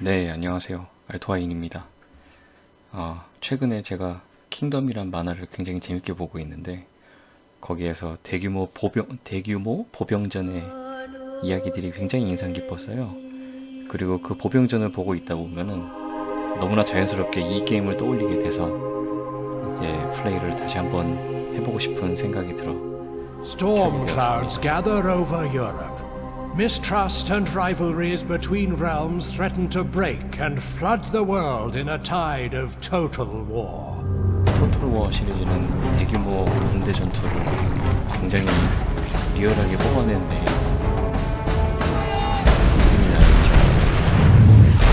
네, 안녕하세요. 알토아인입니다. 최근에 제가 킹덤이란 만화를 굉장히 재밌게 보고 있는데 거기에서 대규모 보병전의 이야기들이 굉장히 인상 깊었어요. 그리고 그 보병전을 보고 있다 보면은 너무나 자연스럽게 이 게임을 떠올리게 돼서 이제 플레이를 다시 한번 해보고 싶은 생각이 들어 Storm 켜게 clouds 되었습니다. gather over Europe. Mistrust and rivalries between realms threaten to break and flood the world in a tide of total war. 토탈 워 시리즈는 대규모 군대 전투를 굉장히 리얼하게 뽑아내는데 그림이 나겠죠. 동영상을 촬영하고 있지만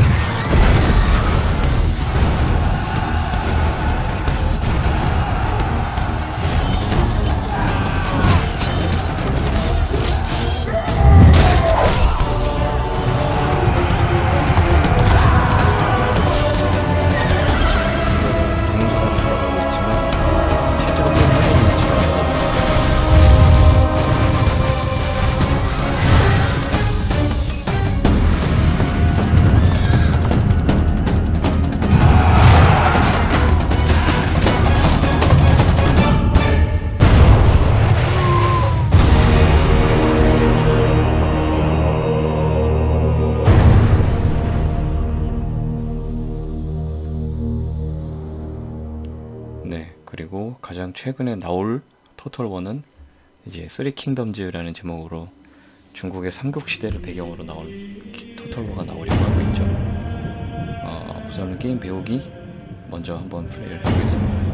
실제로 게임 하고는 있지만 네, 그리고 가장 최근에 나올 토탈 워는 이제 쓰리 킹덤즈라는 제목으로 중국의 삼국시대를 배경으로 나온 토탈 워가 나오려고 하고 있죠. 우선은 게임 배우기 먼저 한번 플레이를 해보겠습니다.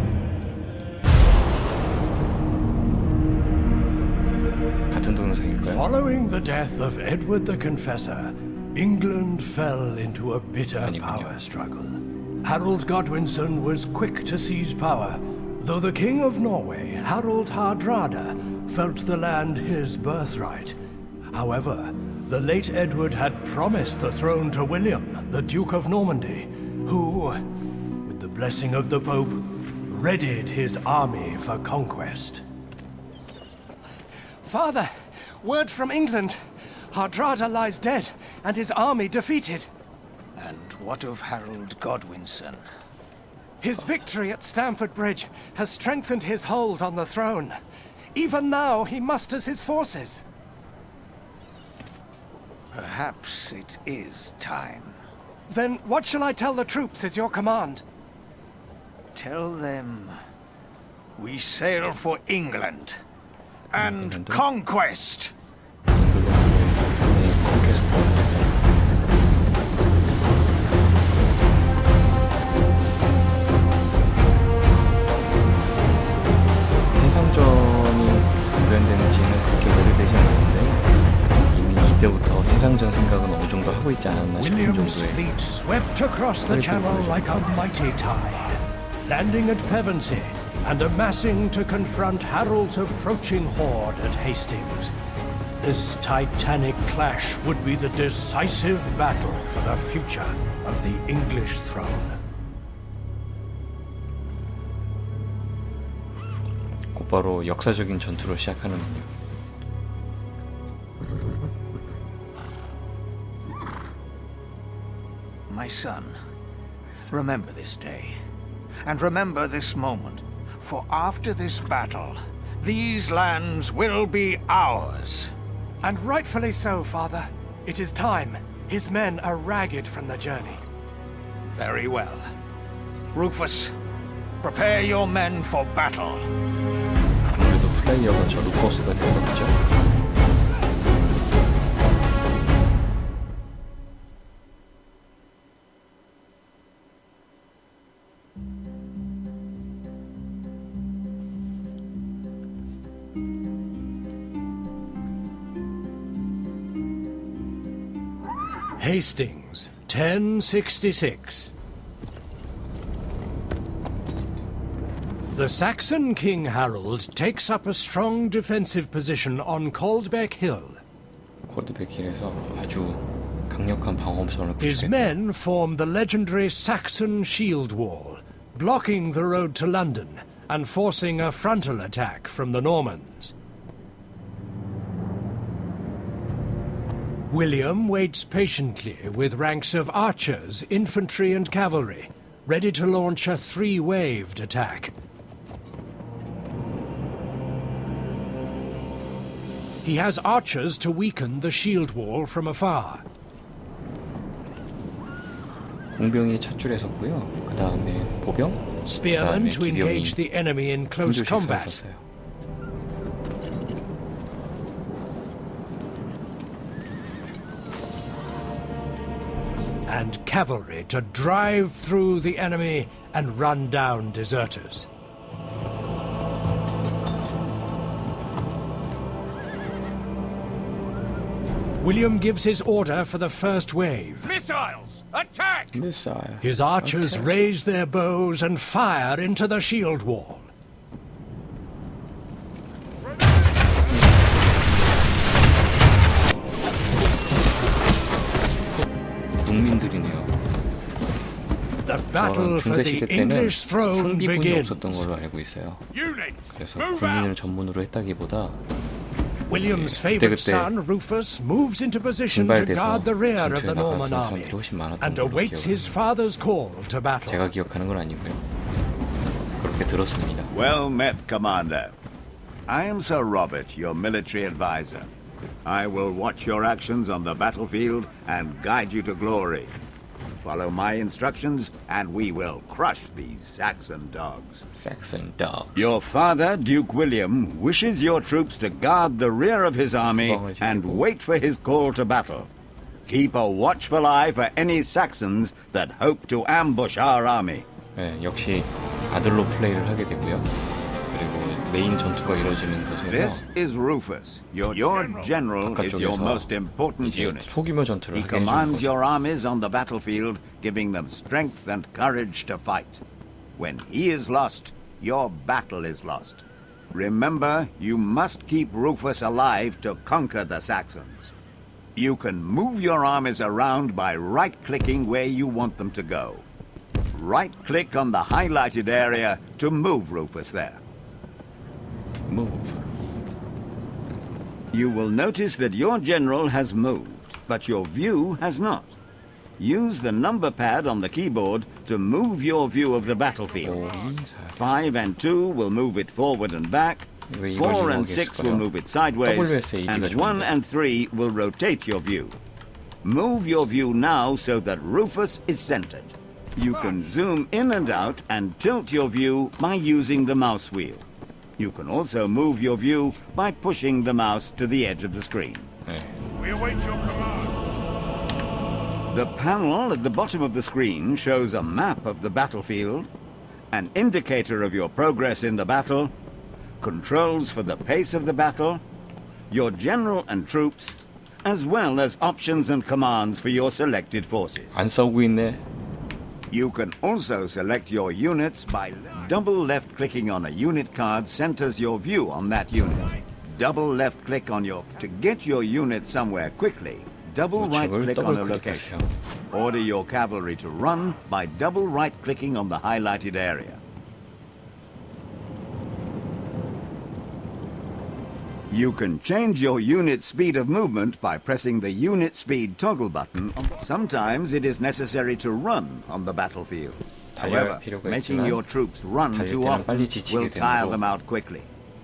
같은 동영상일까요? Following the death of Edward the Confessor, England fell into a bitter 아니군요. power struggle. Harold Godwinson was quick to seize power, though the King of Norway, Harald Hardrada, felt the land his birthright. However, the late Edward had promised the throne to William, the Duke of Normandy, who, with the blessing of the Pope, readied his army for conquest. Father, word from England. Hardrada lies dead, and his army defeated. And what of Harold Godwinson? His victory at Stamford Bridge has strengthened his hold on the throne. Even now, he musters his forces. Perhaps it is time. Then what shall I tell the troops is your command? Tell them we sail for England and England. conquest. 콘퀘스트 해상전이 구현되는 지는 그렇게 오래되지 않았는데 이미 이때부터 해상전 생각은 어느 정도 하고 있지 않았나 싶은 William's 정도의 fleet swept across the channel like a mighty tide, landing at Pevensey and amassing to confront Harold's approaching horde at Hastings. This titanic clash would be the decisive battle for the future of the English throne. 곧바로 역사적인 전투를 시작하는군요. My son, remember this day, and remember this moment, for after this battle, these lands will be ours. And rightfully so, Father. It is time. His men are ragged from the journey. Very well. Rufus, prepare your men for battle. 아무래도 플레이어가 저 루퍼스가 되겠죠. Hastings, 1066. The Saxon King Harold takes up a strong defensive position on Caldbeck Hill. 콜드백힐에서 아주 강력한 방어선을 His 구축했다. men form the legendary Saxon Shield Wall, blocking the road to London and forcing a frontal attack from the Normans. William waits patiently with ranks of archers, infantry and cavalry, ready to launch a three-waved attack. He has archers to weaken the shield wall from afar. 공병이 첫 줄에 섰고요. 그 다음에 보병, Spearmen 그다음에 to 기병이 engage the enemy in 한 close 줄씩 서 combat. 있었어요. And cavalry to drive through the enemy and run down deserters. William gives his order for the first wave. Missiles! Attack! Missile. His archers raise their bows and fire into the shield wall. 국민들이네요. The battle for 중세 the 시대 때는 English throne 상비군이 begins. 없었던 걸로 알고 있어요. Units! 그래서 Move 군인을 out! 전문으로 했다기보다 William's 그때 favorite son, Rufus, moves into position to 증발돼서 guard the rear of 전투에 the Norman 나갔던 army 사람들이 훨씬 많았던 and 걸로 awaits his 기억합니다. father's call to battle. 제가 기억하는 건 아니고요. 그렇게 들었습니다. Well met, Commander. I am Sir Robert, your military advisor. I will watch your actions on the battlefield and guide you to glory. Follow my instructions, and we will crush these Saxon dogs. Saxon dogs. Your father, Duke William, wishes your troops to guard the rear of his army and wait for his call to battle. Keep a watchful eye for any Saxons that hope to ambush our army. 네, 역시 아들로 플레이를 하게 되고요. 그리고 메인 전투가 이루어지는 This 곳에서 is Rufus. Your general is your 바깥쪽에서 most important 이제 unit. 소규모 전투를 He 하게 해주는 commands 거죠. your armies on the battlefield, giving them strength and courage to fight. When he is lost, your battle is lost. Remember, you must keep Rufus alive to conquer the Saxons. You can move your armies around by right-clicking where you want them to go. Right-click on the highlighted area to move Rufus there. Move. You will notice that your general has moved, but your view has not. Use the number pad on the keyboard to move your view of the battlefield. 5, 5 and 2 will move it forward and back. 왜 이걸 4 and 6 will 이용하겠을까요? move it sideways. WSAD 가 And 좋은데. 1 and 3 will rotate your view. Move your view now so that Rufus is centered. You can zoom in and out and tilt your view by using the mouse wheel. You can also move your view by pushing the mouse to the edge of the screen. 네. We await your command. The panel at the bottom of the screen shows a map of the battlefield, an indicator of your progress in the battle, controls for the pace of the battle, your general and troops, as well as options and commands for your selected forces. 안 싸우고 있네. You can also select your units by double left-clicking on a unit card centers your view on that unit. Double left-click on to get your unit somewhere quickly. Double 우측을 right-click on a 더블 location. 클릭하세요. Order your cavalry to run by double right-clicking on the highlighted area. You can change your unit speed of movement by pressing the unit speed toggle button. Sometimes it is necessary to run on the battlefield. 달려야 However, 필요가 making 있지만 your troops run 달릴 too 때는 빨리 often 지치게 will tire 되므로 them out quickly.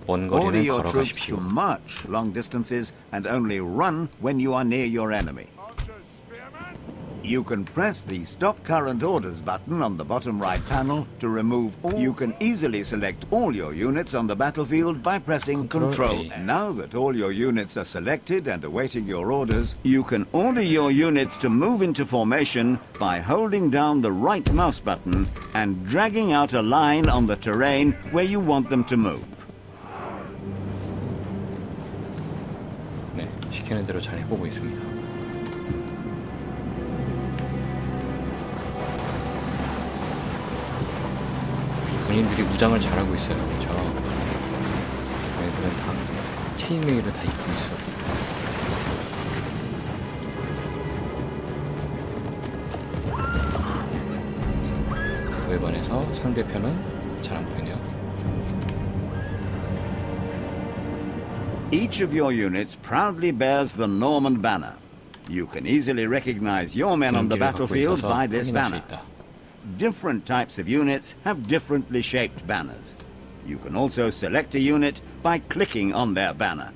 먼 Order 거리는 your troops to 걸어가십시오. march long distances and only run when you are near your enemy. Archers, spearmen! You can press the Stop Current Orders button on the bottom right panel to remove all. You can easily select all your units on the battlefield by pressing Control Control. A. Now that all your units are selected and awaiting your orders, you can order your units to move into formation by holding down the right mouse button and dragging out a line on the terrain where you want them to move. 네, 시키는 대로 잘 해보고 있습니다. 본인들이 무장을 잘하고 있어요. 그렇죠? 얘들은 다 체인메일을 다 입고 있어. 그에 반해서 상대편은 잘 안 보이네요. Each of your units proudly bears the Norman banner. You can easily recognize your men on the 기능기를 갖고 battlefield 있어서 by this 확인할 수 banner. 있다. Different types of units have differently shaped banners. You can also select a unit by clicking on their banner.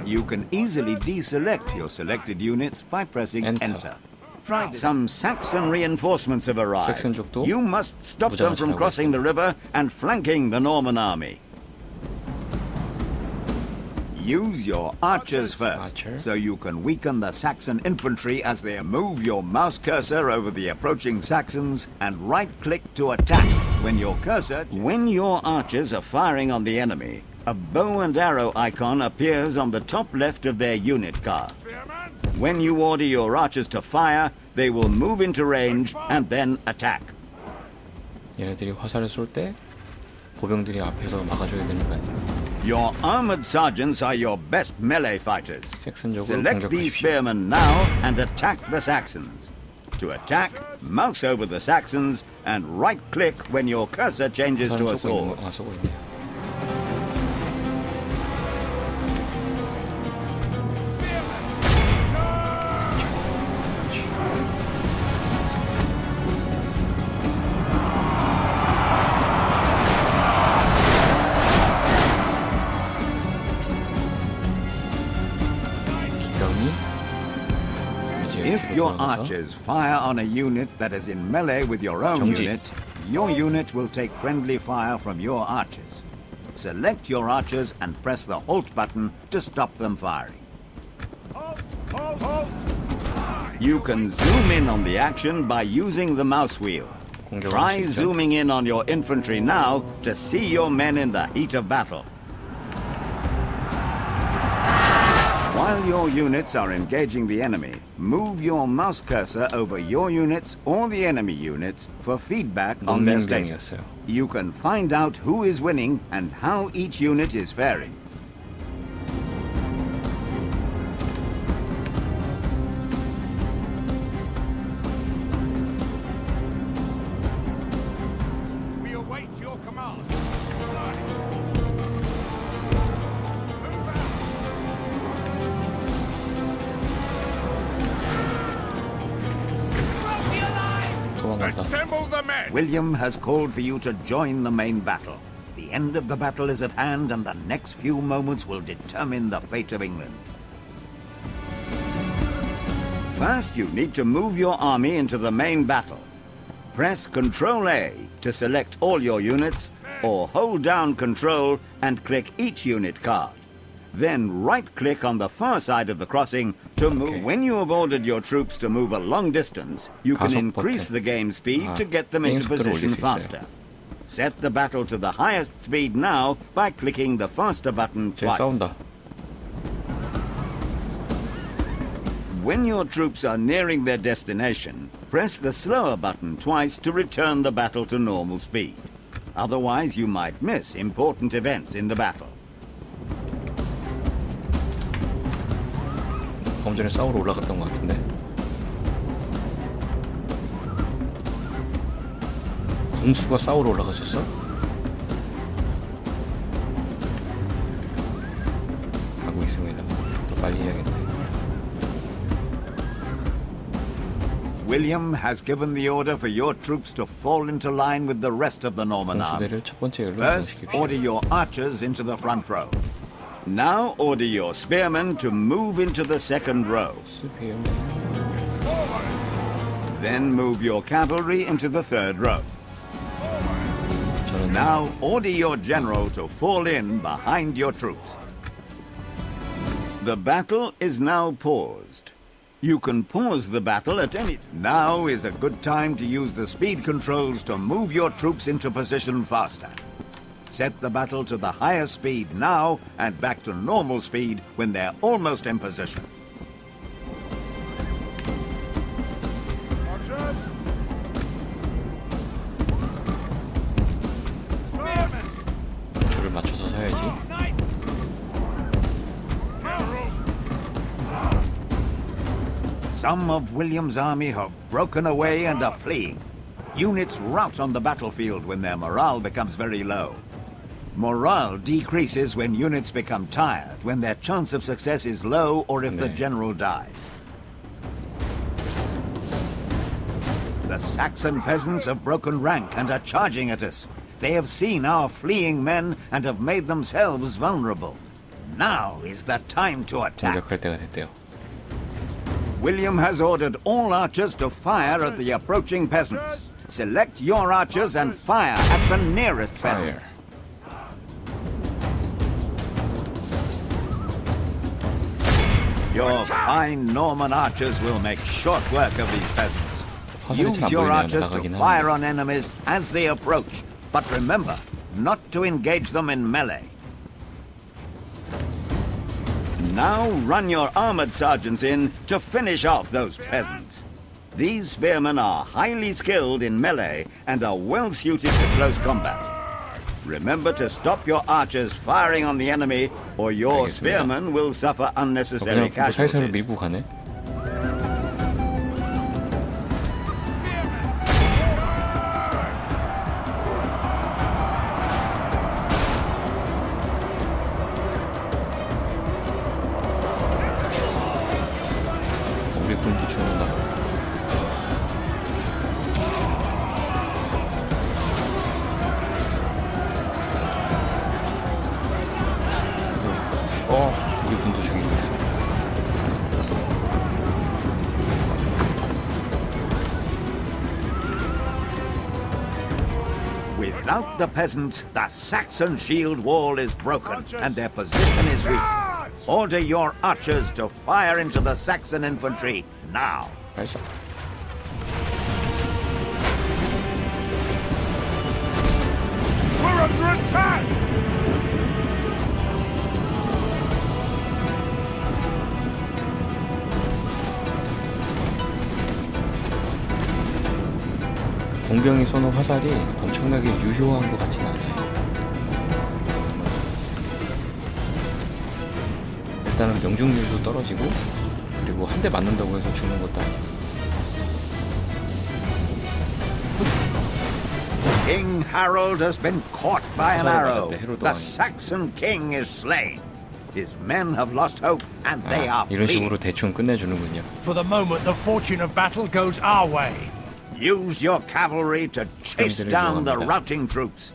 You can easily deselect your selected units by pressing Enter. Enter. Some Saxon reinforcements have arrived. 섹슨족도 You must stop them from 무장을 crossing the river and flanking the Norman army. Use your archers first, Archer. so you can weaken the Saxon infantry as they move your mouse cursor over the approaching Saxons and right-click to attack. When your archers are firing on the enemy, a bow and arrow icon appears on the top left of their unit card. When you order your archers to fire, they will move into range and then attack. 얘네들이 화살을 쏠 때 보병들이 앞에서 막아줘야 되는 거 아닌가? Your armored sergeants are your best melee fighters. 섹슨족으로 Select these 공격하십시오. spearmen now and attack the Saxons. To attack, mouse over the Saxons and right-click when your cursor changes to a 화살을 쏘고 있는 sword. 거, 쏘고 있네요. 기병이 이제 If 뒤로 your 돌아가서 archers fire on a unit that is in melee with your own 정지. unit, your unit will take friendly fire from your archers. Select your archers and press the Halt button to stop them firing. You can zoom in on the action by using the mouse wheel. 공격을 Try 직접 zooming in on your infantry now to see your men in the heat of battle. While your units are engaging the enemy, move your mouse cursor over your units or the enemy units for feedback on their status. 농민병이었어요. You can find out who is winning and how each unit is faring. We await your command. 도망간다. Assemble the men! William has called for you to join the main battle. The end of the battle is at hand, and the next few moments will determine the fate of England. First, you need to move your army into the main battle. Press Ctrl-A to select all your units, or hold down Ctrl and click each unit card. Then right-click on the far side of the crossing to move. Okay. When you have ordered your troops to move a long distance, you can 가속 increase 버튼. the game speed 아, to get them 게임 into 속도를 position 올릴 수 있어요. faster. Set the battle to the highest speed now by clicking the faster button 쟤 twice. 싸운다. When your troops are nearing their destination, press the slower button twice to return the battle to normal speed. Otherwise, you might miss important events in the battle. 방금 전에 싸우러 올라갔던 것 같은데. 궁수가 싸우러 올라가셨어? 하고 있습니다. 더 빨리 해야겠네. William has given the order for your troops to fall into line with the rest of the Norman army. 공수대를 첫 번째 열로 First, order 이동시킵시다. your archers into the front row. Now order your spearmen to move into the second row. 스피어맨. Then move your cavalry into the third row. 저는 Now order your general to fall in behind your troops. The battle is now paused. You can pause the battle at any time. Now is a good time to use the speed controls to move your troops into position faster. Set the battle to the higher speed now and back to normal speed when they're almost in position. 줄을 맞춰서 서야지. Some of William's army have broken away and are fleeing. Units rout on the battlefield when their morale becomes very low. Morale decreases when units become tired, when their chance of success is low, or if the 네. general dies. The Saxon peasants have broken rank and are charging at us. They have seen our fleeing men and have made themselves vulnerable. Now is the time to attack. 공격할 때가 됐대요. William has ordered all archers to fire at the approaching peasants. Select your archers and fire at the nearest Fire. peasants. Your fine Norman archers will make short work of these peasants. 화살이 잘 Use 안 your 보이네요. archers to 나가긴 fire 하는데. on enemies as they approach. But remember, not to engage them in melee. Now run your armored sergeants in to finish off those peasants. These spearmen are highly skilled in melee and are well suited to close combat. Remember to stop your archers firing on the enemy, or your 알겠습니다. spearmen will suffer unnecessary 그냥 뭐 살살 casualties. 밀고 가네. 우리 군도 죽는다. 우리 군도 죽이고 있어. Without the peasants, the Saxon shield wall is broken and their position is weak. Order your archers to fire into the Saxon infantry now. 발사. We're under attack! 공병이 쏘는 화살이 엄청나게 유효한 것 같진 않아요. 일단은 명중률도 떨어지고, 그리고 한 대 맞는다고 해서 죽는 것도 아니에요. King Harold has been caught by an arrow. 헤로도 The 아니고. Saxon king is slain. His men have lost hope and they are 이런 fleeing. 식으로 대충 끝내주는군요. For the moment, the fortune of battle goes our way. Use your cavalry to chase 놈들을 down the 이용합니다. routing troops.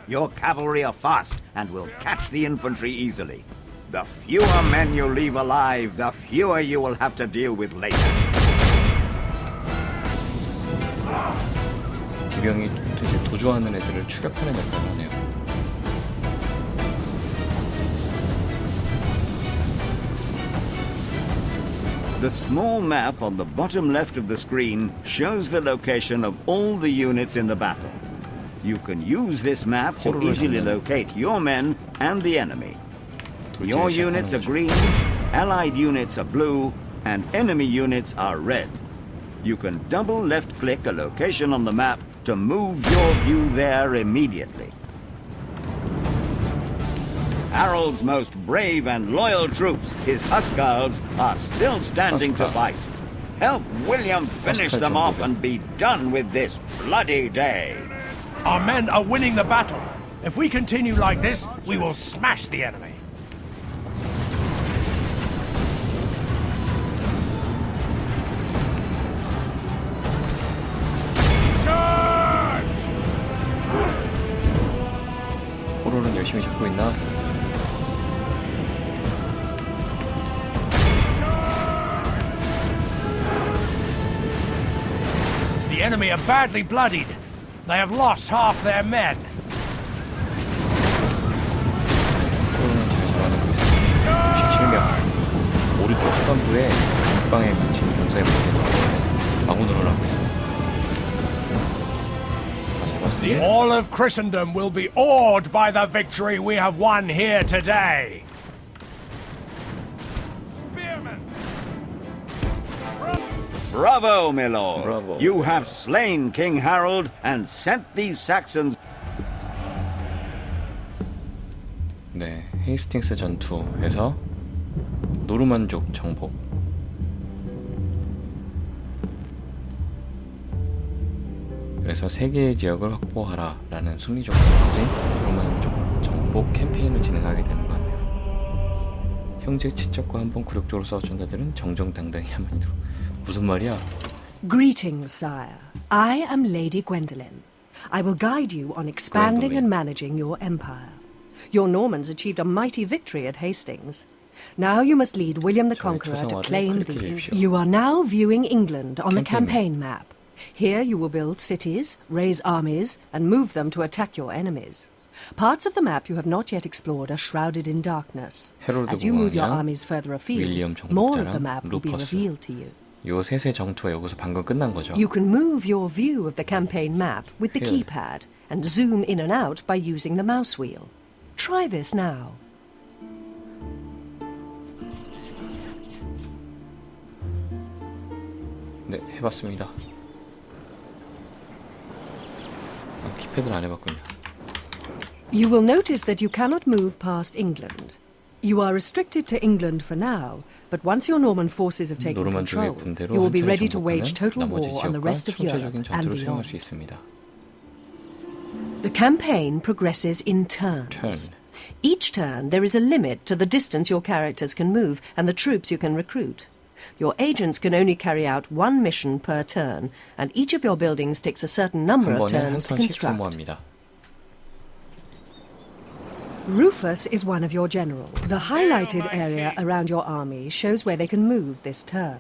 Your cavalry are fast and will catch the infantry easily. The fewer men you leave alive, the fewer you will have to deal with later. 기병이 이제 도주하는 애들을 추격하는 역할을 하네요. The small map on the bottom left of the screen shows the location of all the units in the battle. You can use this map to 포로를 easily 잡는. locate your men and the enemy. Your 돌진을 units are 시작하는 거죠. green, allied units are blue, and enemy units are red. You can double left-click a location on the map to move your view there immediately. Harold's most brave and loyal troops, his Huscarls, are still standing to Huscarl. fight. Help William finish Huscarl them off 정도죠. and be done with this bloody day. Our men are winning the battle. If we continue like this, we will smash the enemy. 포로는 열심히 잡고 있나? The enemy are badly bloodied. They have lost half their men. 포로는 잘 잡아내고 있습니다. 17명. 오른쪽 후반부에 안방에 갇힌 병사의 모습을 마구노를 하고 있어요. 다 잡았어요. All of Christendom will be awed by the victory we have won here today. Bravo, my lord. Bravo. You have slain King Harold and sent these Saxons. 네, 헤이스팅스 전투에서 노르만족 정복. 그래서 세 개의 지역을 확보하라 라는 승리적 명령이 노르만족 정복. 정복 캠페인을 진행하게 되는 것 같네요. 형제 친척과 한번 굴욕적으로 싸웠던 자들은 정정당당히 하면 되도록. 무슨 말이야? Greetings, sire. I am Lady Gwendolen. I will guide you on expanding Gwendolen. and managing your empire. Your Normans achieved a mighty victory at Hastings. Now you must lead William the Conqueror to 초상화를 claim 클릭해 the... 주십시오. You are now viewing England on the Campaign campaign map. Here you will build cities, raise armies, and move them to attack your enemies. Parts of the map you have not yet explored are shrouded in darkness. 헤롤드 As you move your 국왕이랑 armies further 윌리엄 afield, more of the 정복자랑 map will be 루퍼스. revealed to you. 요 셋의 정투가 여기서 방금 끝난 거죠. You can move your view of the campaign map with the Here. keypad and zoom in and out by using the mouse wheel. Try this now. 네, 해봤습니다. 키패드를 안 해봤군요. You will notice that you cannot move past England. You are restricted to England for now, but once your Norman forces have taken 노르만 control, 쪽의 군대로 you will be 한 ready 차례 to wage 정복하면 total 나머지 war on the 지역과 rest of Europe 총체적인 and 전투를 수행할 beyond. 수 있습니다. The campaign progresses in turns. Turn. Each turn, there is a limit to the distance your characters can move and the troops you can recruit. Your agents can only carry out one mission per turn, and each of your buildings takes a certain number 한 of 번에 한 turns to 턴씩 construct. 소모합니다. Rufus is one of your generals. The highlighted area around your army shows where they can move this turn.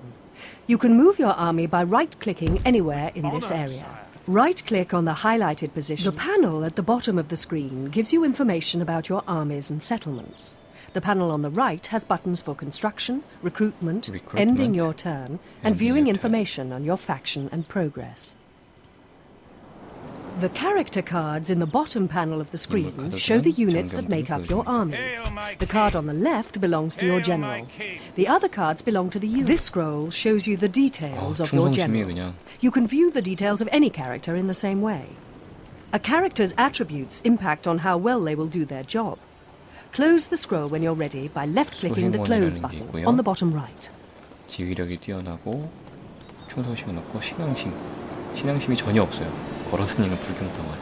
You can move your army by right-clicking anywhere in this area. Right-click on the highlighted position. The panel at the bottom of the screen gives you information about your armies and settlements. The panel on the right has buttons for construction, recruitment, ending your turn, and ending viewing your turn. information on your faction and progress. The character cards in the bottom panel of the screen show the units that make up your army. The card on the left belongs to your general. The other cards belong to the unit. This scroll shows you the details of your 충성심이 general. 그냥 You can view the details of any character in the same way. A character's attributes impact on how well they will do their job. Close the scroll when you're ready by left-clicking the close 수행원이라는 게 button 있고요. on the bottom right. 지휘력이 뛰어나고 충성심이 높고 신앙심이 전혀 없어요. 걸어다니는 불경통한.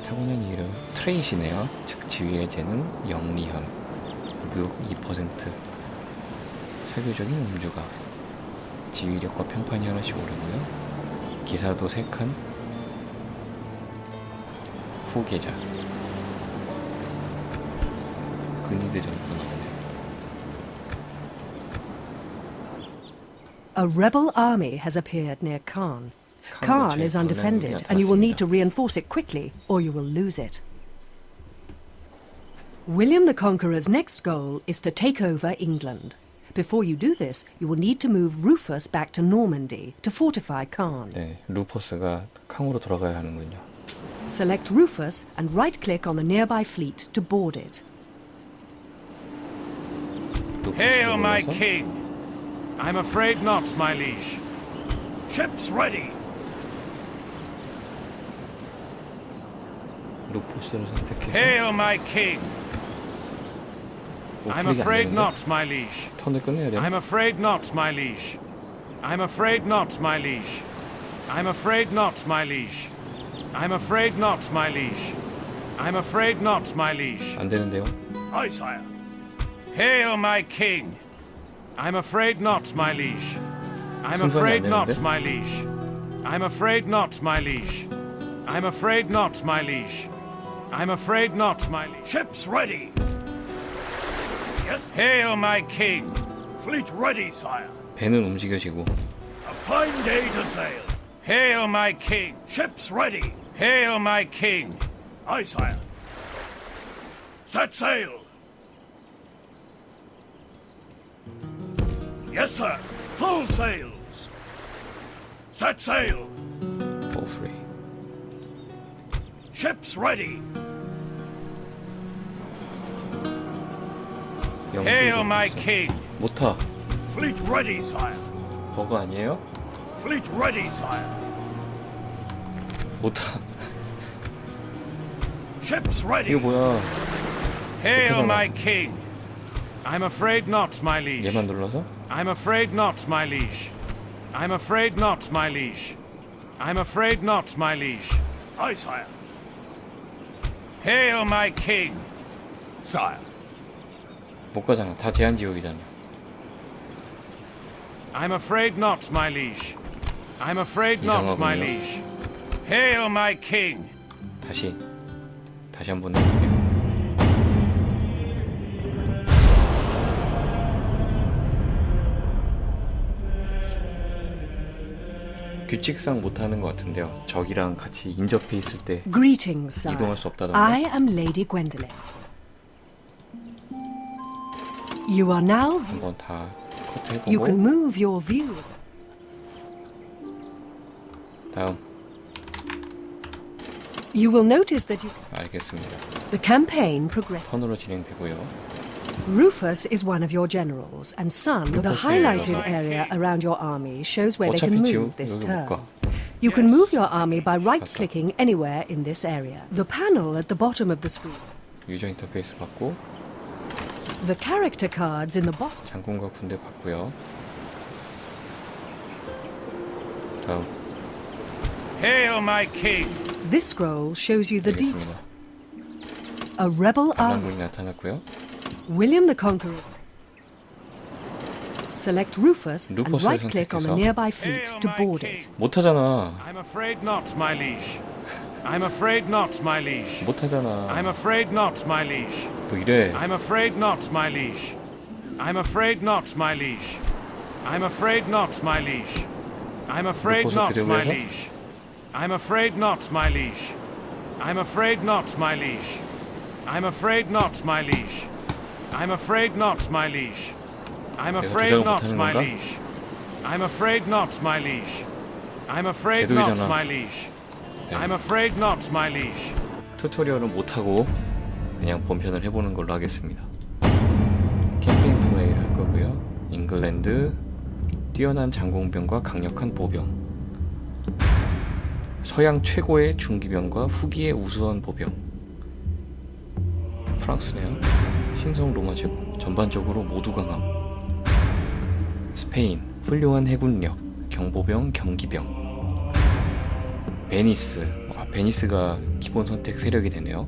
타고난 이름 트레이시네요. 즉 지휘의 재능, 영리함, 무교육 2%, 사교적인 음주가, 지휘력과 평판이 하나씩 오르고요. 기사도 3칸, 후계자, 근위대 전도 나오네요. A rebel army has appeared near Khan. Khan is undefended, and you will need to reinforce it quickly, or you will lose it. William the Conqueror's next goal is to take over England. Before you do this, you will need to move Rufus back to Normandy to fortify Khan. 네, 루퍼스가 캉으로 돌아가야 하는군요. Select Rufus and right-click on the nearby fleet to board it. Hail, my 눌러서 king! I'm afraid not, my liege. Ships ready! 루퍼스를 선택해서 Hail, my king! I'm 클릭이 안 afraid 되는데? not, my liege. 턴을 끝내야 돼요. I'm afraid not, my liege. I'm afraid not, my liege. I'm afraid not, my liege. I'm afraid not, my liege. I'm afraid not, my liege. 안 되는데요. Aye, sire. Hail, my king! I'm afraid not, my liege. I'm 순서가 afraid 안 not, 되는데? my liege. I'm afraid not, my liege. I'm afraid not, my liege. I'm afraid not, my liege. Ships ready! Yes, Hail, my king! fleet ready, sire. 배는 움직여지고 A fine day to sail. Hail, my king! Ships ready. Hail, my king! Aye, sire. Set sail. Yes, sir. Full sails. Set sail. for free. Ships ready. Hail, my king! 못타 Fleet ready, sire. 버거 아니에요? Fleet ready, sire. 못타 Ships 이거 ready. 뭐야? Hail, 못하잖아. my king! I'm afraid not, my liege. 얘만 눌러서? I'm afraid not, my liege. I'm afraid not, my liege. I'm afraid not, my liege. Aye, sire. Hail my king! Sire, 못 가잖아. 다 제한 지역이잖아. I'm afraid not, my liege. I'm afraid not, my 이상하군요. liege. Hail my king! 다시 한번 해볼게요. 규칙상 못하는 것 같은데요. 적이랑 같이 인접해 있을 때 Greetings, sire. 이동할 수 없다던가. I am Lady Gwendolyn. You are now. 한번 다 You can 컷해보고 move your view. 다음. You will notice that 알겠습니다. the campaign progresses. 턴으로 진행되고요. Rufus is one of your generals, and son, the Rufus highlighted is- area around your army shows where they can 어차피 move this 여기 못 turn. 가. You can move your army by right-clicking anywhere in this area. The panel at the bottom of the screen. 유저 인터페이스 받고 The character cards in the bottom. 장군과 군대 받고요. 다음 Hail my king! This scroll shows you the details. 되겠습니다. A rebel army. 반란군이 나타났고요. William the Conqueror. Select Rufus and 루퍼스를 right-click on the 선택해서 nearby fleet Hail to my board king! it. 못하잖아. I'm afraid not, my liege. I'm afraid not, my liege. 못하잖아. I'm afraid not, my liege. 뭐 이래. I'm afraid not, my liege. I'm afraid not, my liege. I'm afraid not, my liege. I'm afraid 루퍼스 not, my 드래그해서? liege. I'm afraid not, my liege. I'm afraid not, my liege. I'm afraid not, my liege. I'm afraid not, my liege. I'm afraid 조작을 not, 못하는 my 건가? liege. I'm afraid not, my liege. I'm afraid 걔도 not, 이잖아. my liege. 네. I'm afraid not, my liege. 튜토리얼은 못하고 그냥 본편을 해보는 걸로 하겠습니다. 캠페인 플레이를 할 거고요. 잉글랜드, 뛰어난 장공병과 강력한 보병, 서양 최고의 중기병과 후기의 우수한 보병, 프랑스네요. 신성 로마 제국, 전반적으로 모두 강함, 스페인, 훌륭한 해군력, 경보병, 경기병, 베니스, 베니스가 기본 선택 세력이 되네요.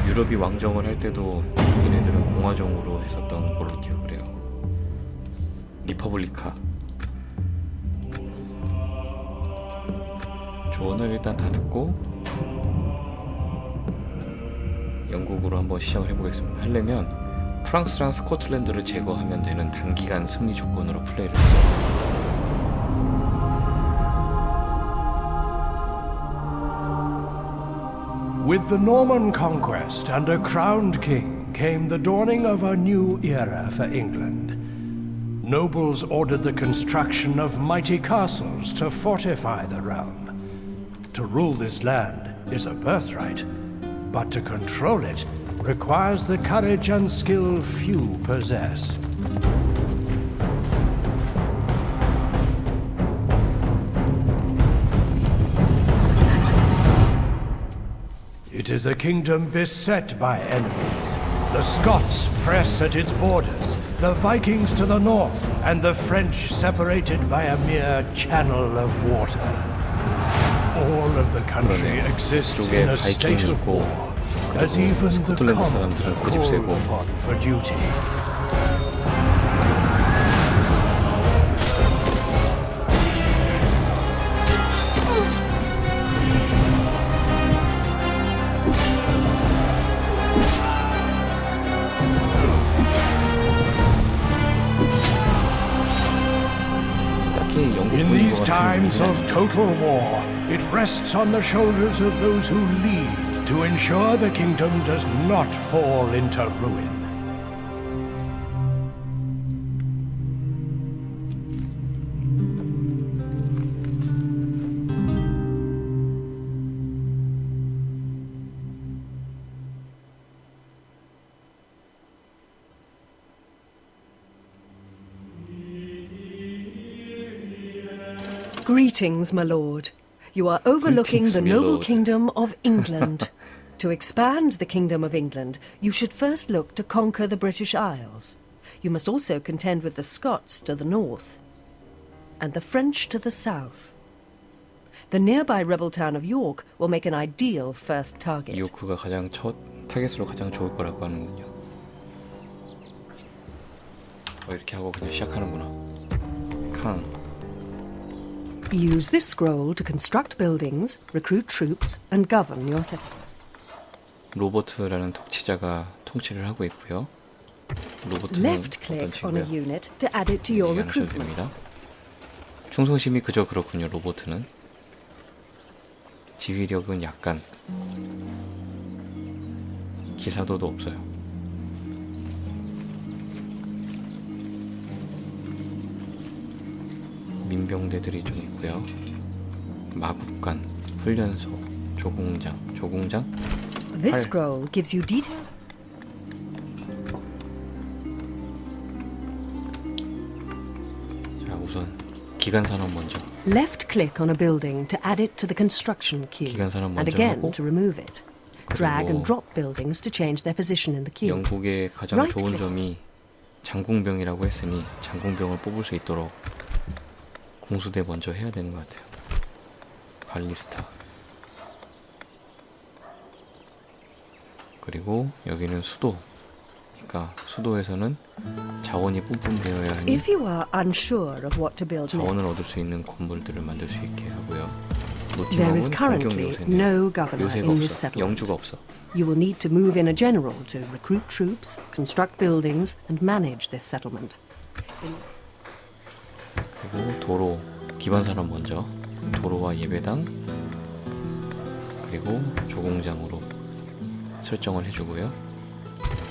유럽이 왕정을 할 때도 얘네들은 공화정으로 했었던 걸로 기억을 해요. 리퍼블리카. 조언을 일단 다 듣고 영국으로 한번 시작을 해보겠습니다. 하려면 프랑스랑 스코틀랜드를 제거하면 되는 단기간 승리 조건으로 플레이를 해요. with the Norman conquest and a crowned king came the dawning of a new era for England. Nobles ordered the construction of mighty castles to fortify the realm. To rule this land is a birthright, but to control it requires the courage and skill few possess. It is a kingdom beset by enemies. The Scots press at its borders, the Vikings to the north, and the French separated by a mere channel of water. All of the country exists in a state of war, as even the common are called upon for duty. In these times of total war, it rests on the shoulders of those who lead to ensure the kingdom does not fall into ruin. Greetings, my lord. You are overlooking Greetings, the my noble lord. kingdom of England. To expand the kingdom of England, you should first look to conquer the British Isles. You must also contend with the Scots to the north and the French to the south. The nearby rebel town of York will make an ideal first target. 요크가 가장 첫 타겟으로 가장 좋을 거라고 하는군요. 이렇게 하고 그냥 시작하는구나. 칸. Use this scroll to construct buildings, recruit troops, and govern your settlement. 로버트라는 통치자가 통치를 하고 있고요. 로버트는 Left 어떤 click on a 친구야? unit to add it to your 얘기 안 하셔도 recruitment. 됩니다. 충성심이 그저 그렇군요. 로버트는 지휘력은 약간 기사도도 없어요. 민병대들이 좀 있고요. 마국간, 훈련소, 조공장. This 팔. scroll gives you detail. 자, 우선 기관산업 먼저. Left click on a building to add it to the construction queue, 기관산업 and 먼저 again 하고, to remove it. Drag and drop buildings to change their position in the queue. 영국의 가장 Right 좋은 click. 점이 장궁병이라고 했으니 장궁병을 뽑을 수 있도록 공수대 먼저 해야 되는 것 같아요. 발리스타. 그리고 여기는 수도. 그러니까 수도에서는 자원이 뿜뿜되어야 하니 If you are unsure of what to build 자원을 next, 얻을 수 있는 건물들을 만들 수 있게 하고요. there is 노팅엄은 공격 currently 요새인데 no governor 요새가 in this 없어. settlement. 영주가 없어. You will need to move in a general to recruit troops, construct buildings, and manage this settlement. 그리고 도로 기반산업 먼저 도로와 예배당 그리고 조공장으로 설정을 해주고요.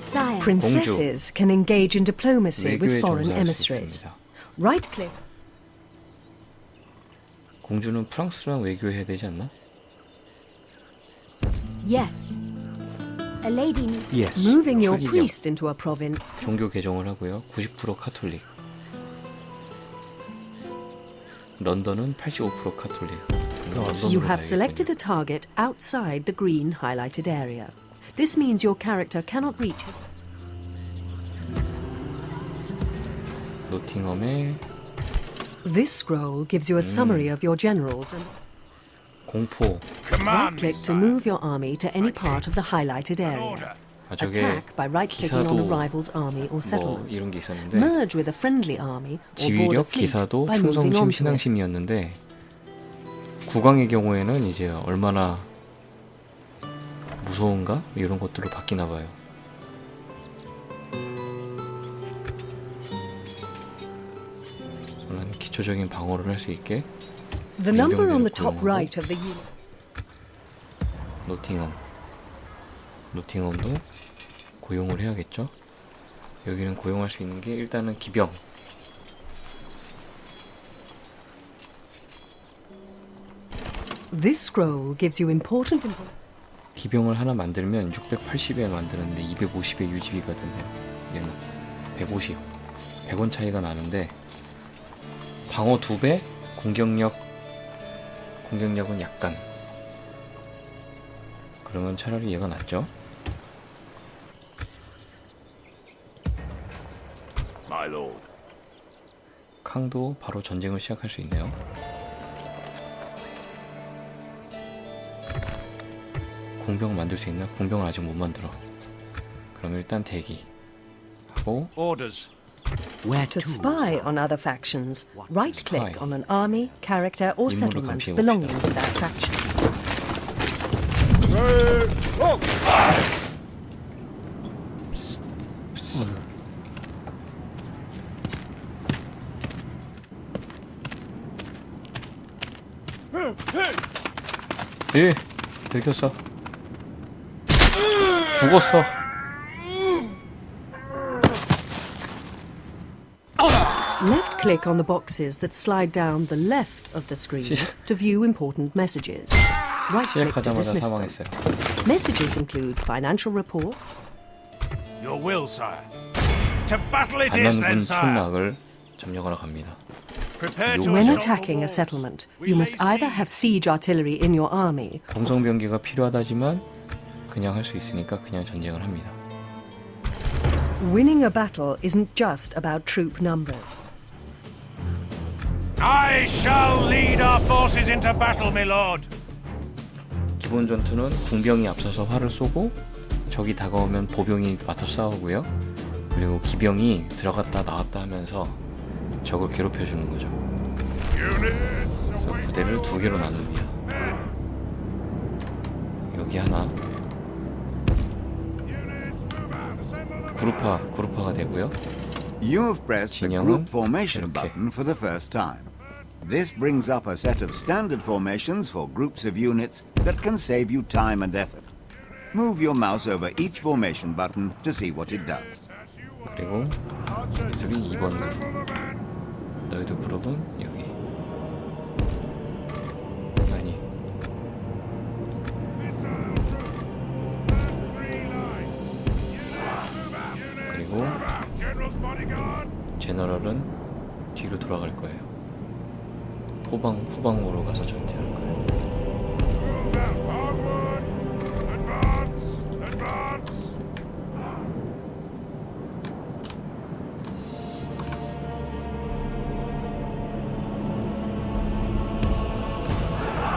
Sire, Princesses can engage in diplomacy with 외교에 foreign 종사할 수 emissaries. 있습니다. Right click. 공주는 프랑스랑 외교해야 되지 않나? yes. A lady needs Yes. Moving your 출리경. priest into a province. 종교 개종을 하고요. 90% 카톨릭. 런던은 85% 카톨릭. 런던으로 You have 가야겠군요. selected a target outside the green highlighted area. This means your character cannot reach his... 노팅엄의 This scroll gives you a summary of your generals and 공포. right click to move your army to any part of the highlighted area. 아, 저게 Attack by right-clicking on a 기사도 rival's army or 뭐 settlement. 이런 게 있었는데 Merge with a friendly army or board a 지휘력, fleet 기사도, by moving 충성심, onto it. 신앙심이었는데 국왕의 경우에는 이제 얼마나 무서운가 이런 것들로 바뀌나 봐요. 저는 기초적인 방어를 할 수 있게 The number on the 민병대를 top 고용하고 right of the unit. 노팅엄도 고용을 해야겠죠. 여기는 고용할 수 있는 게 일단은 기병. This scroll gives you important information. 기병을 하나 만들면 680에 만드는데 250에 유지비거든요. 얘는 150, 100원 차이가 나는데 방어 2배, 공격력은 약간. 그러면 차라리 얘가 낫죠. My lord. 캉도 바로 전쟁을 시작할 수 있네요. 궁병 만들 수 있나? 궁병을 아직 못 만들어. 그럼 일단 대기 하고 Orders. Where To spy on other factions, right-click Spy. on an army, character, or 인물을 settlement 감시해 belonging 봅시다. to that faction. 예, 들켰어. 죽었어. Left-click on the boxes that slide down the left of the screen to view important messages. Right-click to 시작하자마자 dismiss them. 사망했어요. Messages include financial reports, Your will, sire. To battle it is then, 반란군 sire. 촌락을 점령하러 갑니다. Prepare to when assault the attacking a walls. settlement, We you must lay either siege. have siege artillery in your army 공성병기가 필요하다지만 그냥 할 수 있으니까 그냥 전쟁을 합니다. Winning a battle isn't just about troop numbers. I shall lead our forces into battle, my lord. 기본 전투는 궁병이 앞서서 활을 쏘고 적이 다가오면 보병이 맞서 싸우고요. 그리고 기병이 들어갔다 나왔다 하면서 적을 괴롭혀 주는 거죠. 그래서 부대를 두 개로 나눕니다. 여기 하나 그룹화가 되고요. You have pressed the 진영은 group formation 이렇게. button for the first time. This brings up a set of standard formations for groups of units that can save you time and effort. Move your mouse over each formation button to see what it does. 그리고 이들이 2번 너희들 그룹은 여기 아니 그리고 제너럴은 뒤로 돌아갈 거예요. 후방으로 가서 전투할 거예요.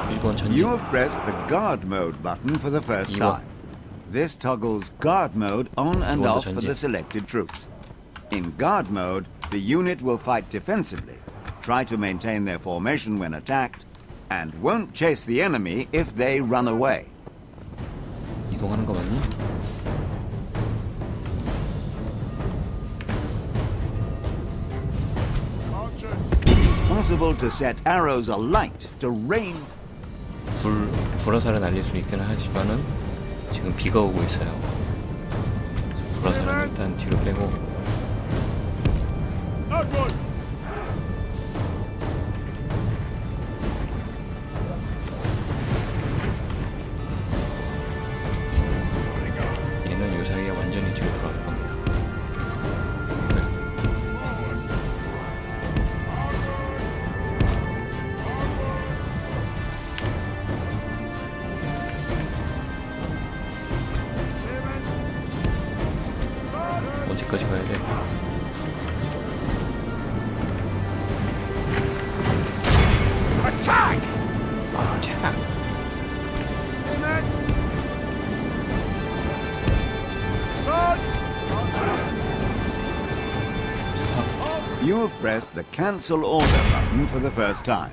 1번 전진. You have pressed the guard mode button for the first 2번. time. This toggles guard mode on and 이번도 off for 전진. the selected troops. In guard mode, the unit will fight defensively, try to maintain their formation when attacked, and won't chase the enemy if they run away. 이동하는 거 맞니? It's possible to set arrows alight to rain. 불화살을 날릴 수 있기는 하지만은 지금 비가 오고 있어요. 그래서 불화살은 일단 뒤로 빼고 얘는 요 사이에 완전히 뒤로 돌아갈 겁니다. 언제까지 가야 돼? Attack! 아차! 스탑. You have pressed the cancel order button for the first time.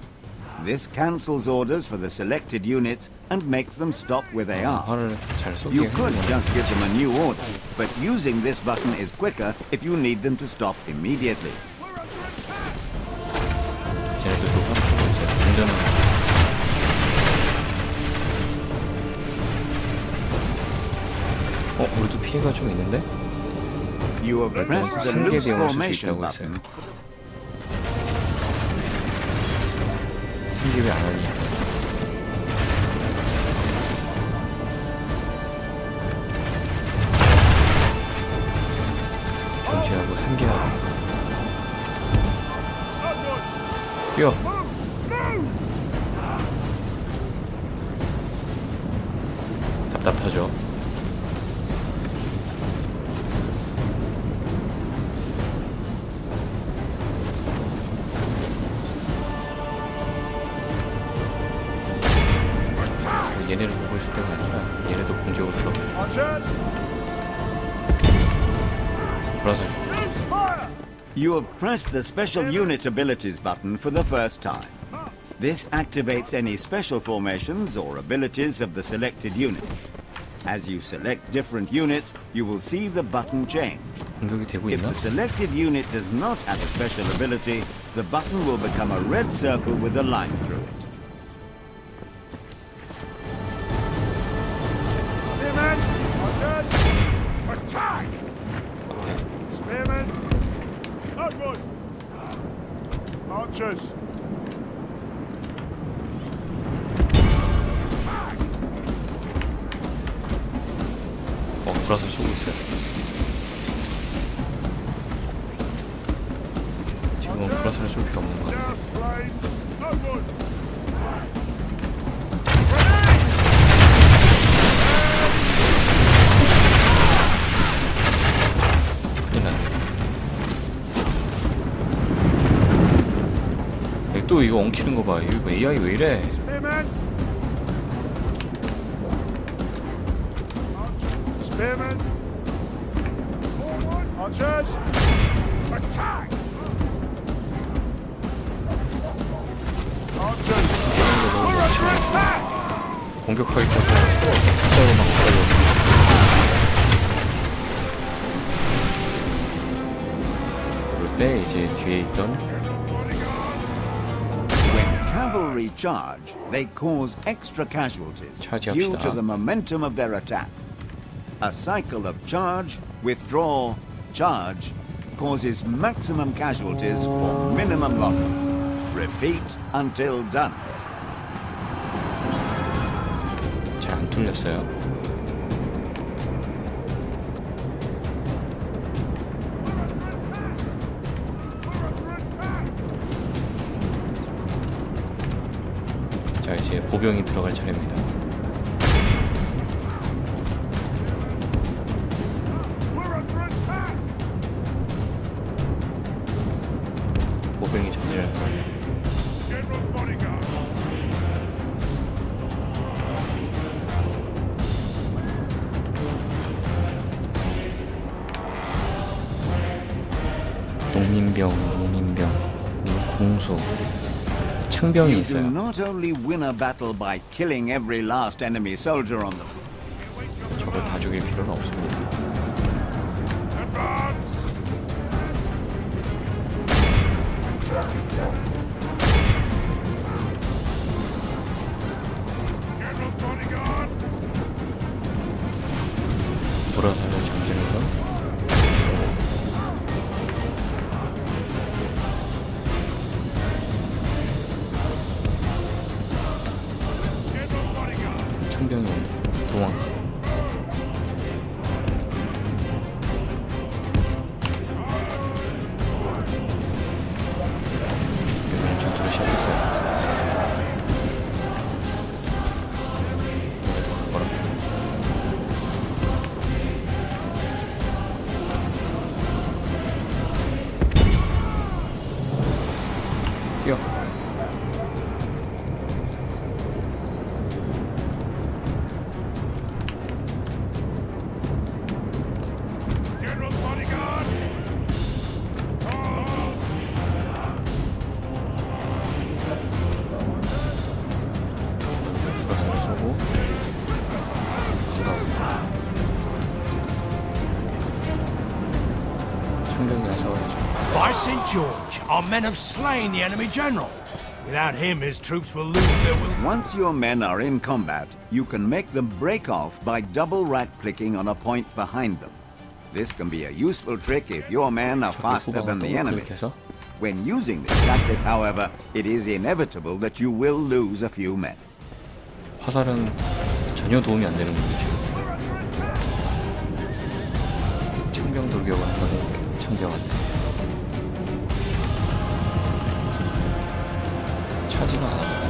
This cancels orders for the selected units and makes them stop where they are. 화를 잘 쏘게 You could 해주는 just give them a new order, but using this button is quicker if you need them to stop immediately. 쟤네들도 화를 쏘고 있어요. 운전하는 우리도 피해가 좀 있는데? You have pressed the 상계 loose 대응을 쓸 수 formation 있다고 했어요. button. 상계 왜 안 하니? 정지하고 상계하고 뛰어! 답답하죠? 얘네를 보고 있을 때가 아니라 얘네도 공격으로 들어가요. 불화살. You have pressed the special unit abilities button for the first time. This activates any special formations or abilities of the selected unit. As you select different units, you will see the button change. 공격이 되고 If 있나? the selected unit does not have a special ability, the button will become a red circle with a line through it. Attack! 어때? Spearmen! Onward! Archers! 불화살 쏘고 있어요. 지금은 불화살을 쏠 필요 없는 것 같아요. Flames! Onward! 큰일 났네. 여기 어이구 이거 엉키는 거 봐. 이거 AI 왜 이래? Spearmen! Spearmen! Forward! Archers! Attack! Archers! We're under attack! 공격하기까지 숫자로 막 달려. 그럴 때 이제 뒤에 있던 When cavalry charge, they cause extra casualties due to the momentum of their attack. A cycle of charge, withdraw, charge causes maximum casualties for minimum losses. Repeat until done. 잘 안 뚫렸어요. 자 이제 보병이 들어갈 차례입니다. We're under attack! 보병이 전진을 General's bodyguard! 농민병, 궁수, 창병이 You do 있어요. not only win a battle by killing every last enemy soldier on the field. 저걸 다 죽일 필요는 없습니다. Advance! General's bodyguard! 돌아서는 전진해서 General's bodyguard! 창병이 도망. 여기는 전투를 시작했어요. 뭐라? 뛰어. General's bodyguard! 불화살을 쏘고 창병이랑 싸워야죠. By St. George, our men have slain the enemy general. Without him, his troops will lose their will. Once your men are in combat, you can make them break off by double right-clicking on a point behind them. This can be a useful trick if your men are faster than the enemy. 클릭해서 When using this tactic, however, it is inevitable that you will lose a few men. 화살은 전혀 도움이 안 되는 무기죠. 창병 돌격을 한 번에 창병한테 차지가 않아.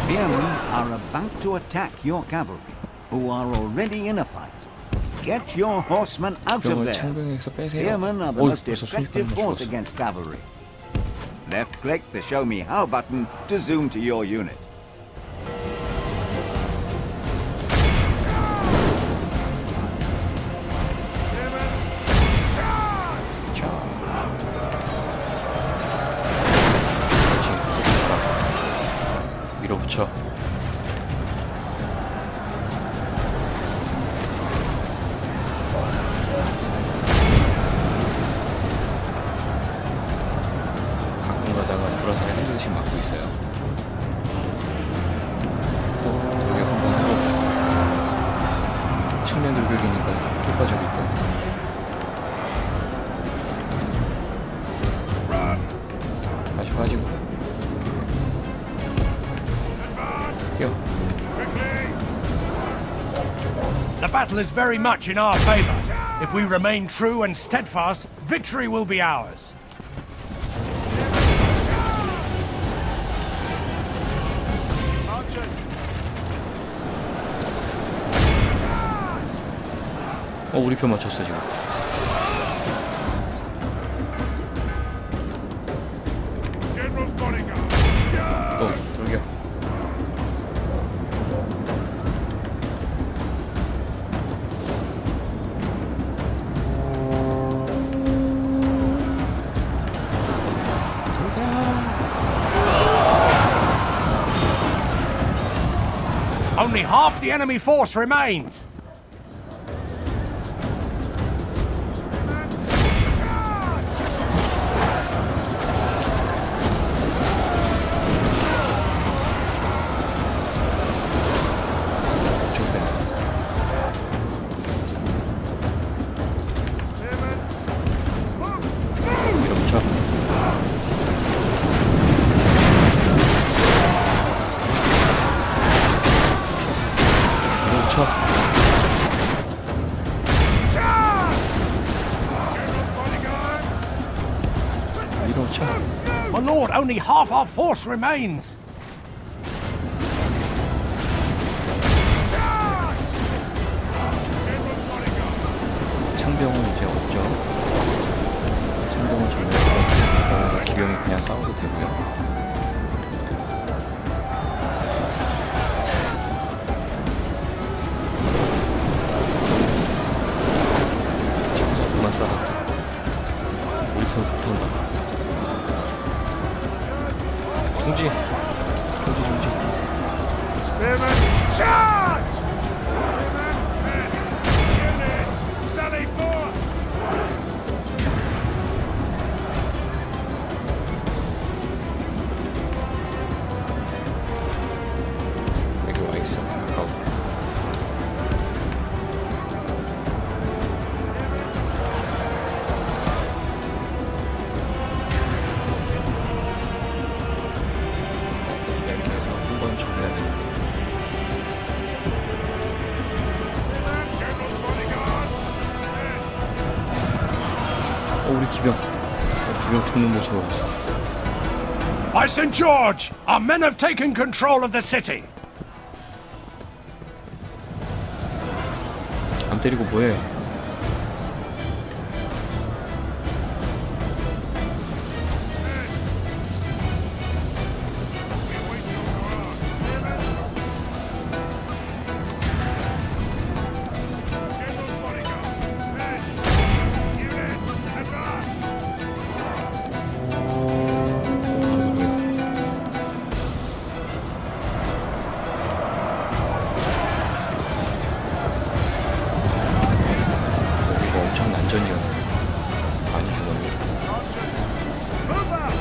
Spearmen are about to attack your cavalry, who are already in a fight. Get your horsemen out of 병을 there. 창병에서 빼세요. Spearmen are the 어이, most 벌써 effective 순식간에 force 죽었어. against cavalry. Left click the show me how button to zoom to your unit. 자, 밀어붙여. 가끔 가다가 불화살에 한 대씩 맞고 있어요. 또 돌격 한번 하고 측면 돌격이니까 효과적일 거야. 다시 빠지고 뛰어. The battle is very much in our favor. If we remain true and steadfast, victory will be ours. Archers! 우리 편 맞췄어 지금. General's bodyguard. 또 돌격. Only half the enemy force remains. 조세. 밀어붙여. 밀어붙여. 밀어붙여. My lord, only half our force remains. 창병은 이제 없죠. 창병은 정리해서 기병이 그냥 싸워도 되고요. 진짜 그만 싸워. 우리 편 붙었나? 중지. 중지. Spearman, charge! Spearman, men, units, sally forth! 여기 와 있어. 아까워. 이렇게 해서 한번 정리해야 됩니다. General's bodyguard! 우리 기병. 기병 죽는 모습을 봤어. By St. George, our men have taken control of the city. 안 때리고 뭐해? General's bodyguard! Men, units, advance! 이거 엄청 난전이었네. 많이 죽었네. Move out!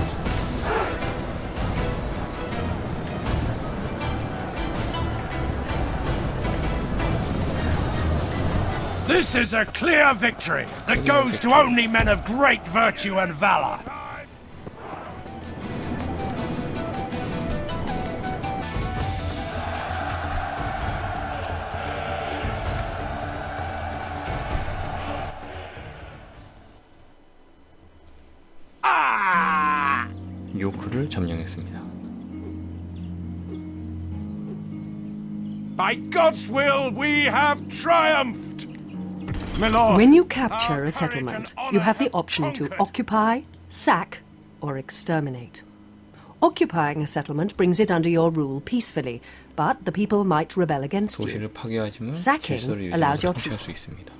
This is a clear victory that goes to only men of great virtue and valor. 요크를 점령했습니다. By God's will, we have triumphed. My lord, When you capture our a courage settlement, and you honor have the have option to conquered. occupy, sack, or exterminate. Occupying a settlement brings it under your rule peacefully, but the people might rebel against you. 도시를 파괴하지만 Sacking 질서를 allows 유지해서 your 통치할 수 있습니다.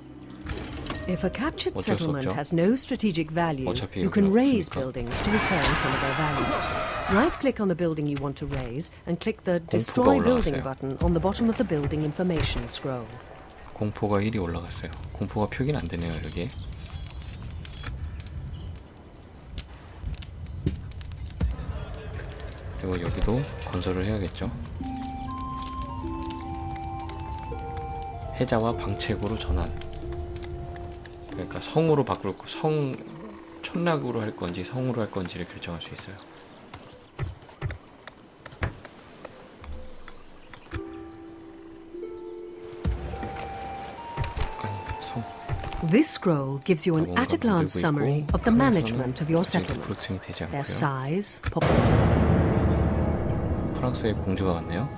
If a captured 어쩔 수 settlement 없죠. has no strategic value, 어차피 you can 여기가 raise 없으니까. buildings to return some of their value. Right-click on the building you want to raise and click the 공포가 Destroy Building 올라갔어요. button on the bottom of the building information scroll. 공포가 1이 올라갔어요. 공포가 표기는 안 되네요, 여기에. 그리고 여기도 건설을 해야겠죠. 해자와 방책으로 전환. 그러니까 성으로 바꿀 거, 촌락으로 할 건지 성으로 할 건지를 결정할 수 있어요. 아니, 성. This scroll gives you an 자본가 at-a-glance 만들고 summary 있고, of the 큰 management of your 섬은 아직도 settlements, 그렇게 되지 their 않고요. size, population. 프랑스의 공주가 왔네요.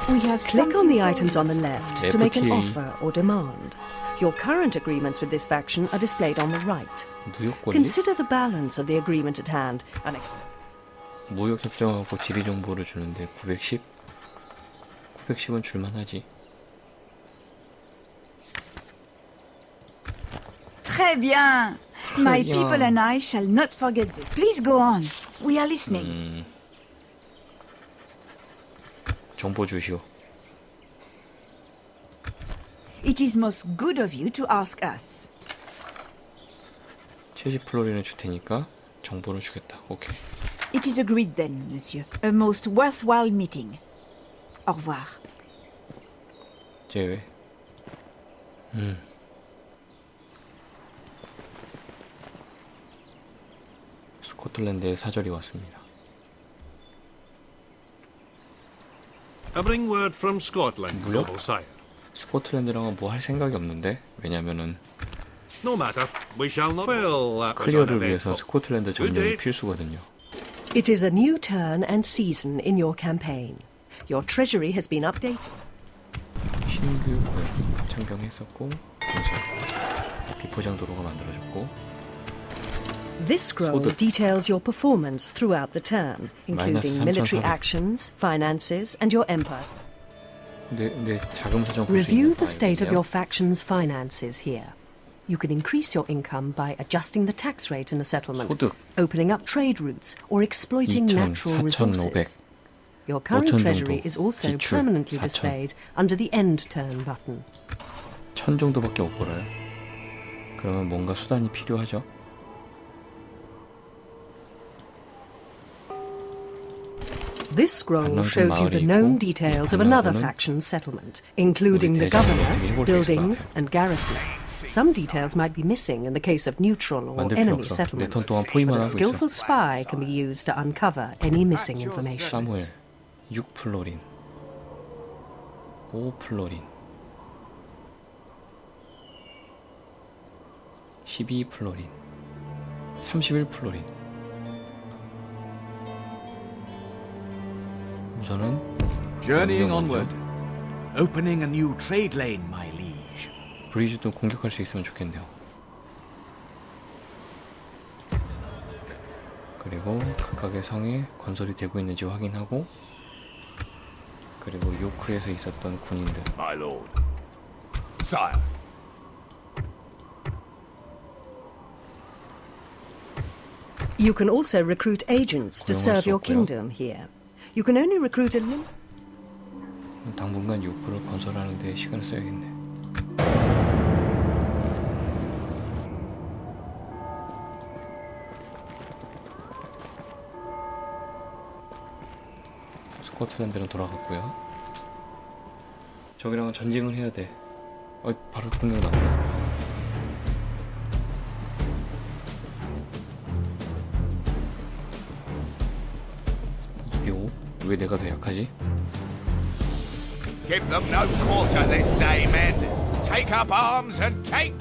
We have Click on the something for items you. on the left to make an FTA. offer or demand. Your current agreements with this faction are displayed on the right. 무역 권리? Consider the balance of the agreement at hand and 무역 협정하고 지리 정보를 주는데 910? 910은 줄만하지. Très bien. My bien. people and I shall not forget this. Please go on. We are listening. 정보 주시오. It is most good of you to ask us. 70플로리는 줄 테니까 정보를 주겠다. 오케이. It is agreed then, monsieur. A most worthwhile meeting. Au revoir. 제외. 스코틀랜드에 사절이 왔습니다. I bring word from Scotland, 무역? noble sire. 스코틀랜드랑은 뭐 할 생각이 없는데 왜냐면은 No matter, we shall not. Well, that was 클리어를 위해서 uneventful. 스코틀랜드 Good 점령이 day. 필수거든요. it is a new turn and season in your campaign. Your treasury has been updated. 신규 창병했었고 비포장 도로가 만들어졌고 This scroll 소득. details your performance throughout the term, including 마이너스 military 3,400. actions, finances, and your empire. 내 자금 사정 볼 수 Review 있는 the state of 파일이네요. your faction's finances here. You can increase your income by adjusting the tax rate in a settlement, 소득 opening up trade routes, or exploiting 2,000, natural 4,500. resources. Your current 5,000 treasury 정도. is also 지출, permanently 4,000. displayed under the end turn button. 1000 정도밖에 못 벌어요. 그러면 뭔가 수단이 필요하죠. This scroll 반란군 shows you the 마을이 known 있고, details 이 of another 반란군은 faction's settlement, including the 우리 대장을 governor, 어떻게 해볼 수 buildings, 있을까? and garrison. Some details might be missing in the case of neutral or 만들 필요 enemy 없어. 내 settlements. 턴 동안 포위만 But a 하고 있어. skillful spy can be used to uncover any missing information. 사무엘 6플로린 5플로린 12플로린 31플로린 우선은 Journeying 명령 onward. 먼저. Opening a new trade lane, my liege. 브리즈도 공격할 수 있으면 좋겠네요. 그리고 각각의 성에 건설이 되고 있는지 확인하고 그리고 요크에서 있었던 군인들 My lord. Sire. You can also recruit agents to 고용할 serve 수 your 없고요. kingdom here. You can only recruit a 당분간 요크를 건설하는 데 시간을 써야겠네. 스코틀랜드는 돌아갔고요. 저기랑은 전쟁을 해야 돼. 바로 공격 나오네. 왜 내가 더 약하지? Give them no quarter this day, men. Take up arms and take.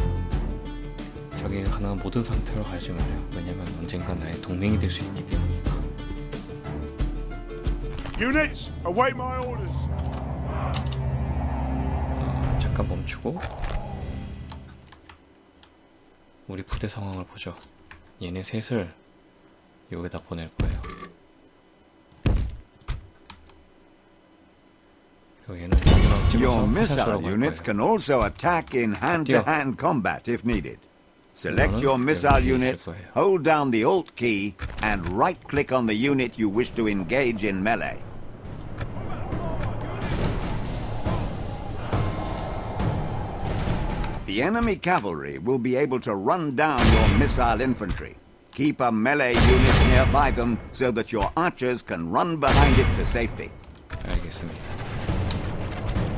저게 가능한 모든 상태로 가지 말아요. 왜냐면 언젠가 나의 동맹이 될 수 있기 때문이니까. Units, await my orders. 잠깐 멈추고 우리 부대 상황을 보죠. 얘네 셋을 여기다 보낼 거예요. 그리고 얘는 여기랑 Your 찍어서 missile 화살쏘러 갈 units 거예요. can also attack in hand-to-hand combat if needed. Select 이거는 your missile 여기 있을 units, 거예요. hold down the Alt key, and right-click on the unit you wish to engage in melee. The enemy cavalry will be able to run down your missile infantry. Keep a melee unit nearby them so that your archers can run behind it to safety. 알겠습니다.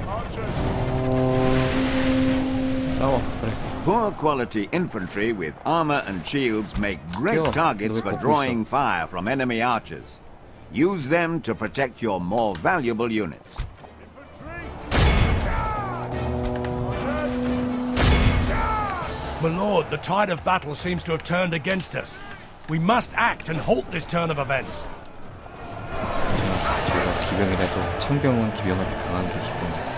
Archers. 싸워. 그래. Poor quality infantry with armor and shields make great Yo, targets 너 왜 for 걷고 drawing 있어? fire from enemy archers. Use them to protect your more valuable units. My lord, the tide of battle seems to have turned against us. We must act and halt this turn of events. 제가 기병이라도 창병은 기병한테 강한 게 기본이야.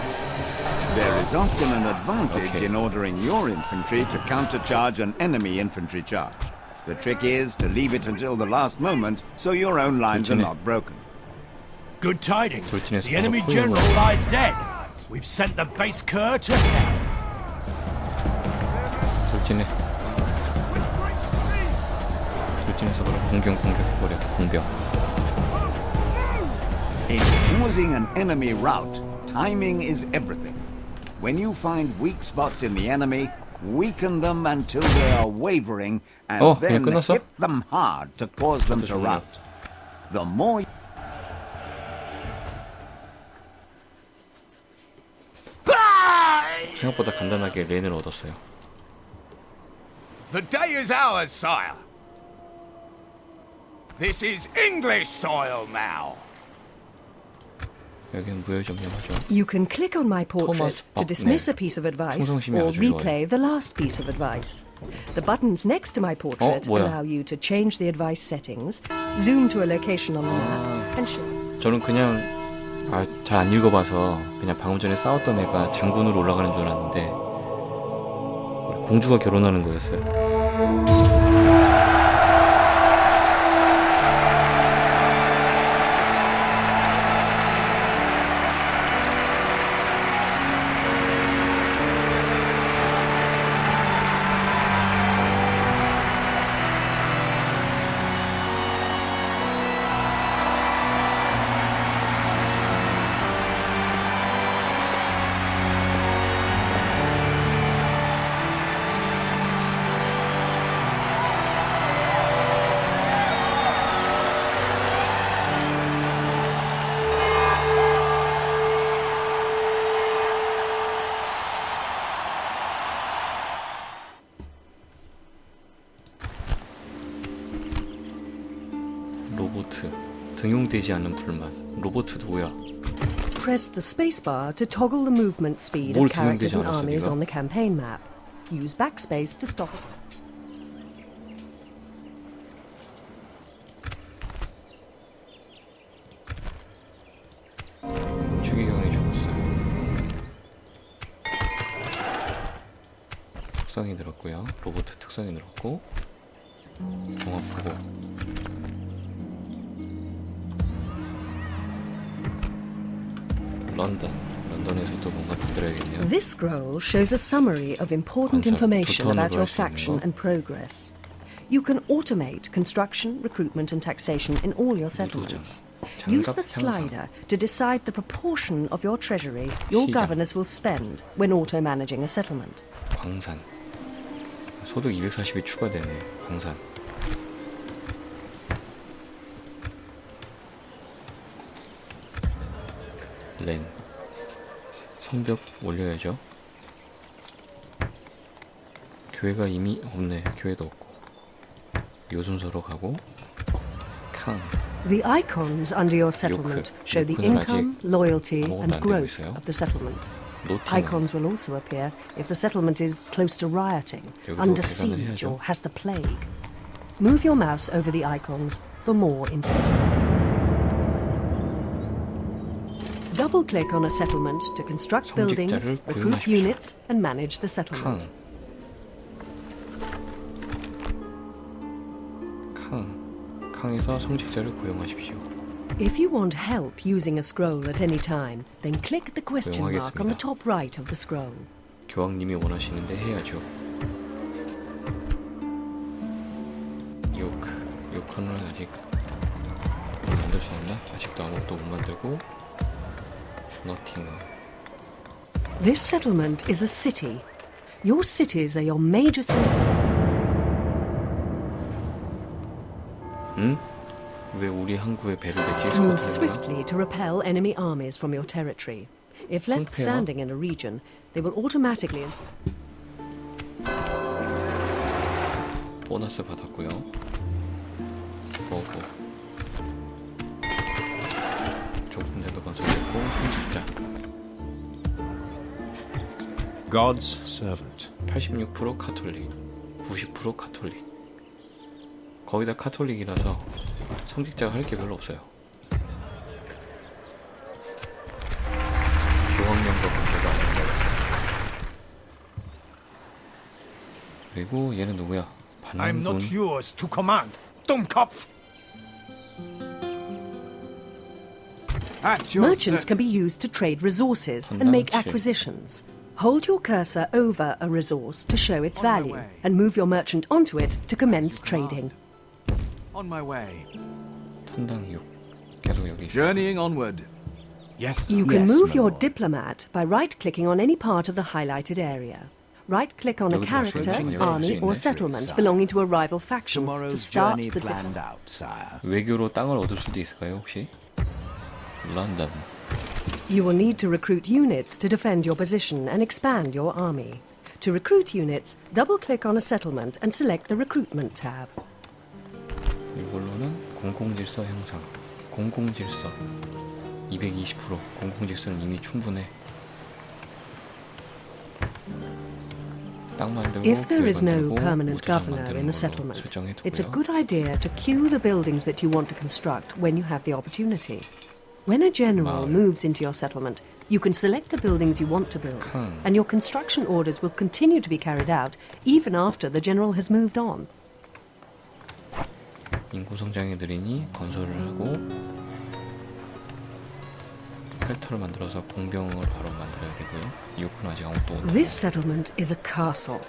There is often an advantage Okay. in ordering your infantry to countercharge an enemy infantry charge. The trick is to leave it until the last moment so your own lines are 돌진해. not broken. Good tidings. 돌진해서 The enemy 바로 general 포위하고. lies dead. We've sent the base cur to hell. 돌진해. 돌진해서 바로 공격해버려. 공병. In causing an enemy rout, timing is everything. When you find weak spots in the enemy, weaken them until they are wavering, and 그냥 then 끝났어? hit them hard to cause them to 좋네요. rout. The more 생각보다 간단하게 렌을 얻었어요. The day is ours, sire. This is English soil now. 여기는 무혈 점령하죠. You can click on my portrait Thomas to dismiss Buckner. a piece of advice 충성심이 or 아주 좋아요. replay the last piece of advice. The buttons next to my portrait 뭐야? allow you to change the advice settings, zoom to a location on the map, and show. 저는 그냥 잘 안 읽어봐서 그냥 방금 전에 싸웠던 애가 장군으로 올라가는 줄 알았는데 공주가 결혼하는 거였어요. 로보트, 등용되지 않는 불만. 로보트도 뭐야? Press the spacebar to toggle the movement speed 뭘 of characters 등용되지 and 않았어, armies 네가? on the campaign map. Use backspace to stop it. 추기경이 죽었어요. 특성이 늘었고요. 로보트 특성이 늘었고 종합보고 런던에서 또 뭔가 만들어야겠네요. This scroll shows a summary of important 건설, information 두턴으로 about your 할수 있는 faction 거. and progress. You can automate construction, recruitment, and taxation in all your settlements. Use the 장갑 향상. slider to decide the proportion of your treasury your 시장. governors will spend when auto-managing a settlement. 광산. 소득 240이 추가되네. 광산. 렌. 성벽 올려야죠. 교회가 이미 없네. 교회도 없고. 요 순서로 가고. 캉. The icons under your settlement show the 요크는 income, 아직 loyalty, 아무것도 and 안 되고 growth 있어요. of the settlement. 노팅은 Icons will also appear if the settlement is close to rioting, 여기도 under 계산을 siege, 해야죠. or has the plague. Move your mouse over the icons for more information. Double-click on a settlement to construct buildings, 성직자를 recruit 고용하십시오. units, and manage the settlement. 캉에서 성직자를 고용하십시오. If you want help using a scroll at any time, then click the question mark on the 고용하겠습니다. top right of the scroll. 교황님이 원하시는데 해야죠. 요크는 아직 만들 수 없나? 아직도 아무것도 못 만들고. 너팅은 This settlement is a city. Your cities are your major sources. 왜 우리 항구에 배를 대지? Move 스코틀랜드가? swiftly to repel enemy armies from your territory. If left 상태가? standing in a region, they will automatically. 보너스 받았고요. 버거 좁은 데도 가져오고 성직자 God's servant. 86% 카톨릭 90% 카톨릭 거의 다 카톨릭이라서 성직자가 할 게 별로 없어요. 그리고 얘는 누구야? I'm not 반란군. yours to command. Dummkopf! At your Merchants can be service. used to trade resources and make Fantastic. acquisitions. Hold your cursor over a resource to show its On my value, way. and move your merchant onto it to commence trading. On my way. 탄당 6. 계속 여기 있어. Journeying onward. Yes. You can yes, move my your lord. diplomat by right-clicking on any part of the highlighted area. Right-click on a 여기도 character, 마찬가지군요. army, or 역시 있네. settlement belonging to a rival faction to Tomorrow's start journey the planned out, sire. 외교로 땅을 얻을 수도 있을까요, 혹시? 런던. You will need to recruit units to defend your position and expand your army. To recruit units, double-click on a settlement and select the Recruitment tab. 이걸로는 공공질서 향상. 공공질서 220%. 공공질서는 이미 충분해. 땅 만들고 If there is no 만들고, permanent 우주선 governor 만드는 in a 걸로 settlement, 설정해두고요. it's a good idea to queue the buildings that you want to construct when you have the opportunity. When a general 마을. moves into your settlement, you can select the buildings you want to build, 큰. and your construction orders will continue to be carried out even after the general has moved on. 인구 성장이 느리니 건설을 하고 헬터를 만들어서 공병을 바로 만들어야 되고요. 이오크는 아직 아무것도 못 This settlement is a castle.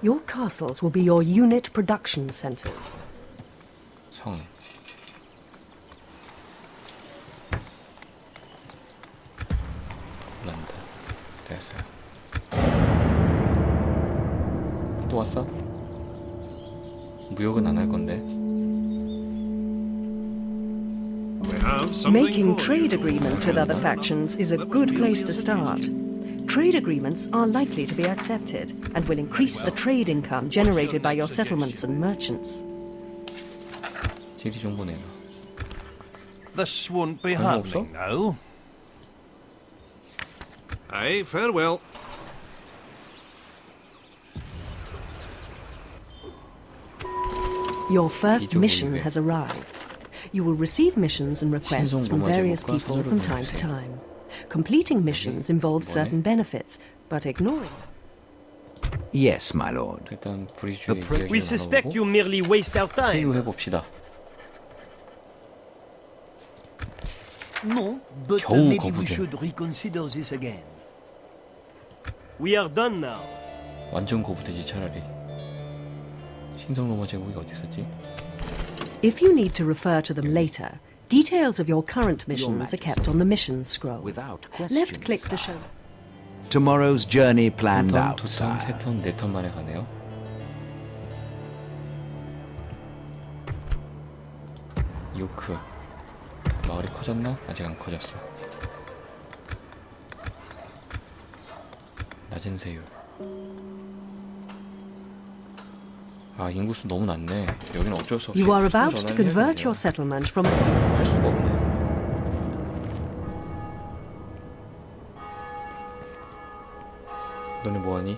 Your castles will be your unit production centers. 성. 란다. 됐어요. 또 왔어? 무역은 안 할 건데. We have something Making for trade you. agreements with other factions is a good place to start. Trade agreements are likely to be accepted and will increase the trade income generated by your settlements and merchants. 지리 정보 내놔. This won't be 별로 없어? happening now. Aye, farewell. Your first 이쪽으로 mission 이백. has arrived. You will receive missions and requests 신성 from 로마 various 제국과 people 사절을 from time to 보내주세요. time. Completing missions involves 뭐네? certain benefits, but ignoring Yes, my lord. 일단 브리주의 이야기를 We suspect 나눠보고 you merely waste our time. 회유해 봅시다. No, but 겨우 maybe we 거부돼. should reconsider this again. We are done now. 완전 거부되지 차라리. 신성 로마 제국이 어디 있었지? If you need to refer to them later, details of your current missions are kept on the mission scroll. Without question, Left-click the show. Tomorrow's journey planned 한 턴, out, 두 턴, sire. 세 턴, 네 턴 만에 가네요. 요크. 마을이 커졌나? 아직 안 커졌어. 낮은 세율. 아, 인구수 너무 낮네. 여기는 어쩔 수 없이 You are 수소 about to 전환을 convert 해야 your 되네요. settlement from a city. 할 수가 없네. 너네 뭐하니?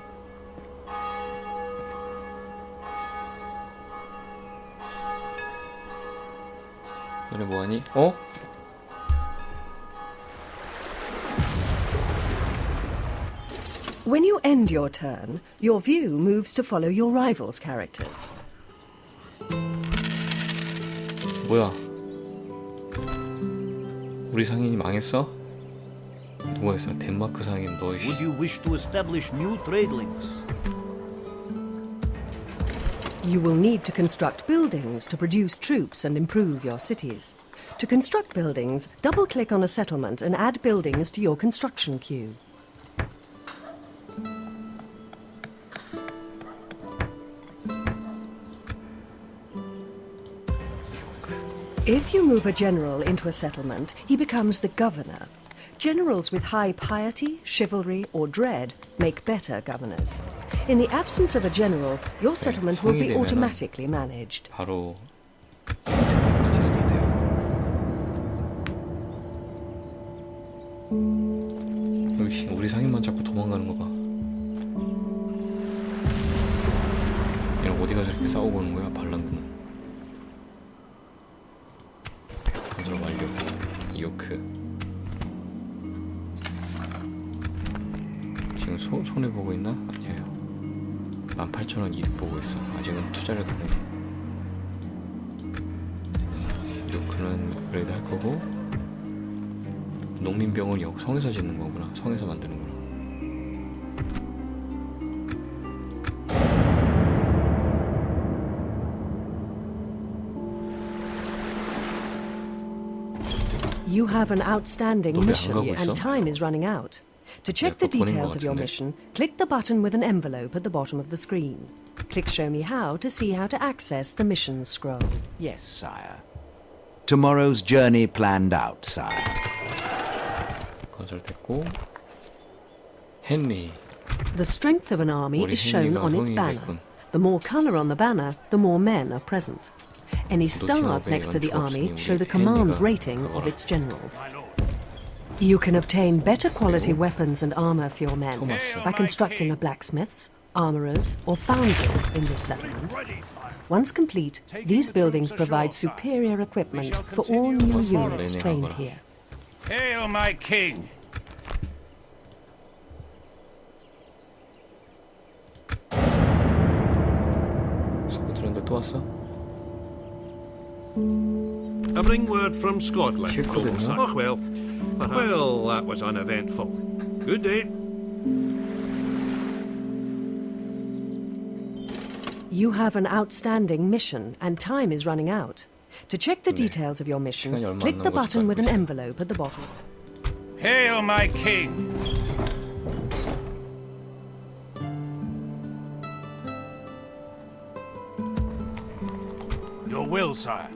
너네 뭐하니? 어? When you end your turn, your view moves to follow your rival's characters. 뭐야? 우리 상인이 망했어? 누가 했어? 덴마크 상인 너. Would you wish to establish new trade links? You will need to construct buildings to produce troops and improve your cities. To construct buildings, double-click on a settlement and add buildings to your construction queue. If you move a general into a settlement, he becomes the governor. Generals with high piety, chivalry, or dread make better governors. In the absence of a general, your settlement will 성이 be 되면은 automatically managed. 바로 세상까지가 다 돼요. 여기 우리 상인만 자꾸 도망가는 거 봐. 얘는 어디 가서 이렇게 싸우고 오는 거야? 반란군은. 건설 완료. 이오크. 지금 손해 보고 있나? 아니에요. 18,000원 이득 보고 있어. 아직은 투자를 가능해. 요크는 업그레이드 할 거고, 농민병원 여기 성에서 짓는 거구나. 성에서 만드는구나. You have an outstanding 너왜 안 mission 가고 있어? and time is running out. To check the 또 보낸 것 details of your 같은데. mission, click the button with an envelope at the bottom of the screen. Click Show Me How to see how to access the mission scroll. Yes, sire. Tomorrow's journey planned out, sire. 건설됐고, 헨리. The strength of an army 우리 is shown 헨리가 on its 성인이 banner. 됐군. The more colour on the banner, the more men are present. Any stars 노팅엄에 next to the 이런 army 트럭스니 show 우리 the command 헨리가 rating of 그거라. its general. You can obtain better quality weapons and armour for your men 토마스. by constructing a blacksmith's, armourer's or foundry in this settlement. Once complete, these buildings provide superior equipment for all new units trained here. Hail, my king! 스코틀랜드 또 왔어? I bring word from Scotland. Chilcodin, noble huh? sire. Oh, well, that was uneventful. Good day. You have an outstanding mission and time is running out. To check the 네. details of your mission, 시간이 얼마 안 click the 남은 것도 button with an 알고 있어요. envelope at the bottom. Hail, my king! Your will, sire.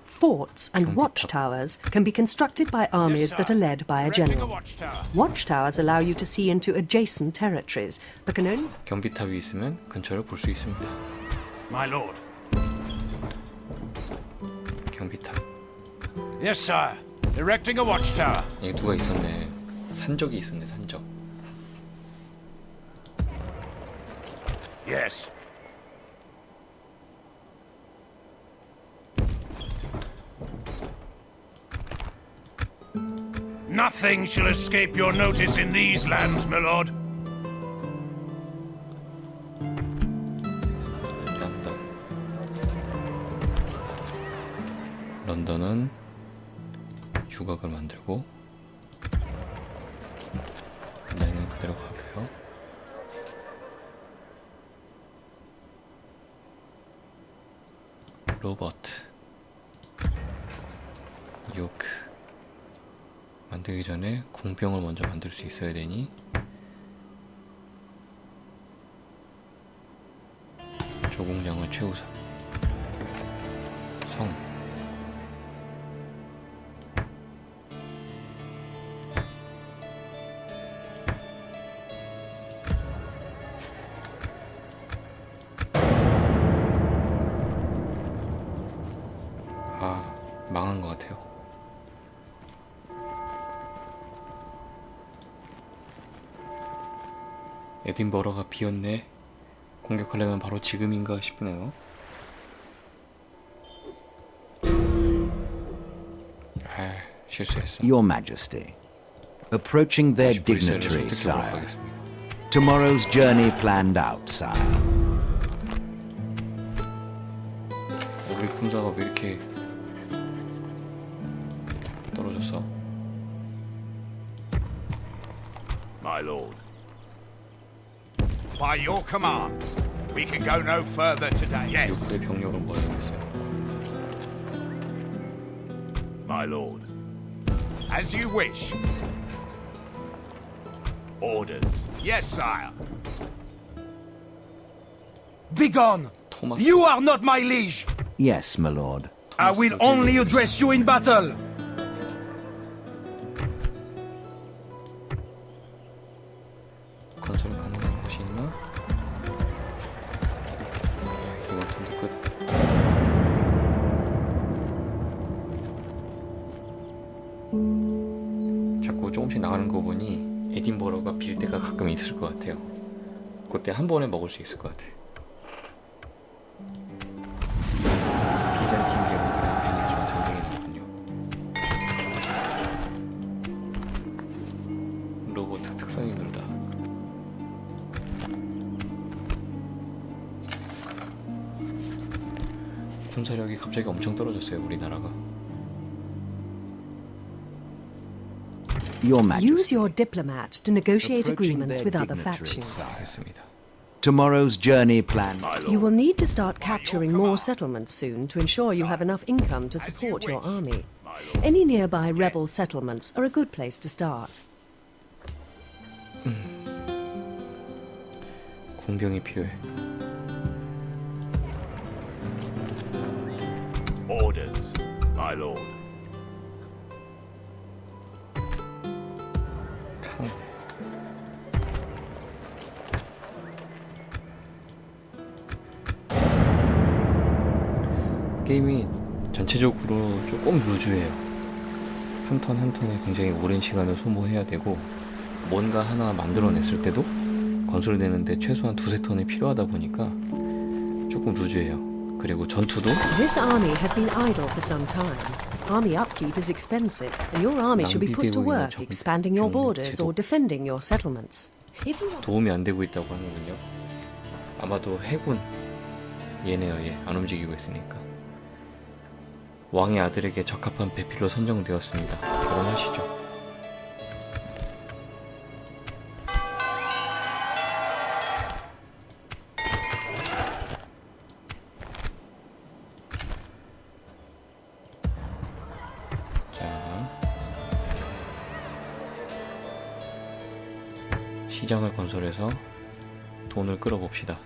Forts and watchtowers can be constructed by armies that are led by a general. watchtower. Watchtowers allow you to see into adjacent territories, but can only 경비탑이 있으면 근처를 볼 수 있습니다. My lord. 경비탑. Yes, sire. Erecting a watchtower. 여기 누가 있었네. 산적이 있었네. 산적. Yes. Nothing shall escape your notice in these lands, my lord. 런던. 런던은 유곽을 만들고 라인은 그대로 가고요. 로버트. 요크. 만들기 전에 궁병을 먼저 만들 수 있어야 되니 조공장은 최우선. 성. 아, 망한 것 같아요. 에딘버러가 비었네. 공격하려면 바로 지금인가 싶네요. 아, 실수했어. Your Majesty. Approaching their 다시 브뤼셀을 dignitary, 선택해보도록 sire. 하겠습니다. Tomorrow's journey planned out, sire. 우리 군사가 왜 이렇게 떨어졌어? My lord. By your command, we can go no further today. Yes, 요크의 병력을 모아야겠어요. my lord. As you wish. Orders. Yes, sire. Begone! 토마스. You are not my liege! Yes, my lord. I will only address you in battle! 건설 가능한 곳이 있나? 이거 같은데 끝. 자꾸 조금씩 나가는 거 보니 에딘버러가 빌 때가 가끔 있을 것 같아요. 그때 한 번에 먹을 수 있을 것 같아. 비잔틴 제국이랑 베니스랑 전쟁이 났군요. 로봇 특성이 늘다. 군사력이 갑자기 엄청 떨어졌어요, 우리나라가. Your Majesty. Use your diplomat to negotiate agreements with other factions. 알겠습니다. Tomorrow's journey plan. You will need to start capturing more settlements soon to ensure you have enough income to support your army. Any nearby rebel settlements are a good place to start. 군병이 필요해. Orders, my lord. 게임이 전체적으로 조금 루즈해요. 한 턴 한 턴에 굉장히 오랜 시간을 소모해야 되고, 뭔가 하나 만들어냈을 때도 건설되는데 최소한 두세 턴이 필요하다 보니까 조금 루즈해요. 그리고 전투도 This army has been idle for some time. Army upkeep is expensive, and your army should be put to work expanding your borders or defending your settlements. If you want 도움이 안 되고 있다고 하는군요. 아마도 해군 얘네요. 얘 안 움직이고 있으니까. 왕의 아들에게 적합한 배필로 선정되었습니다. 결혼하시죠. 자, 시장을 건설해서 돈을 끌어봅시다.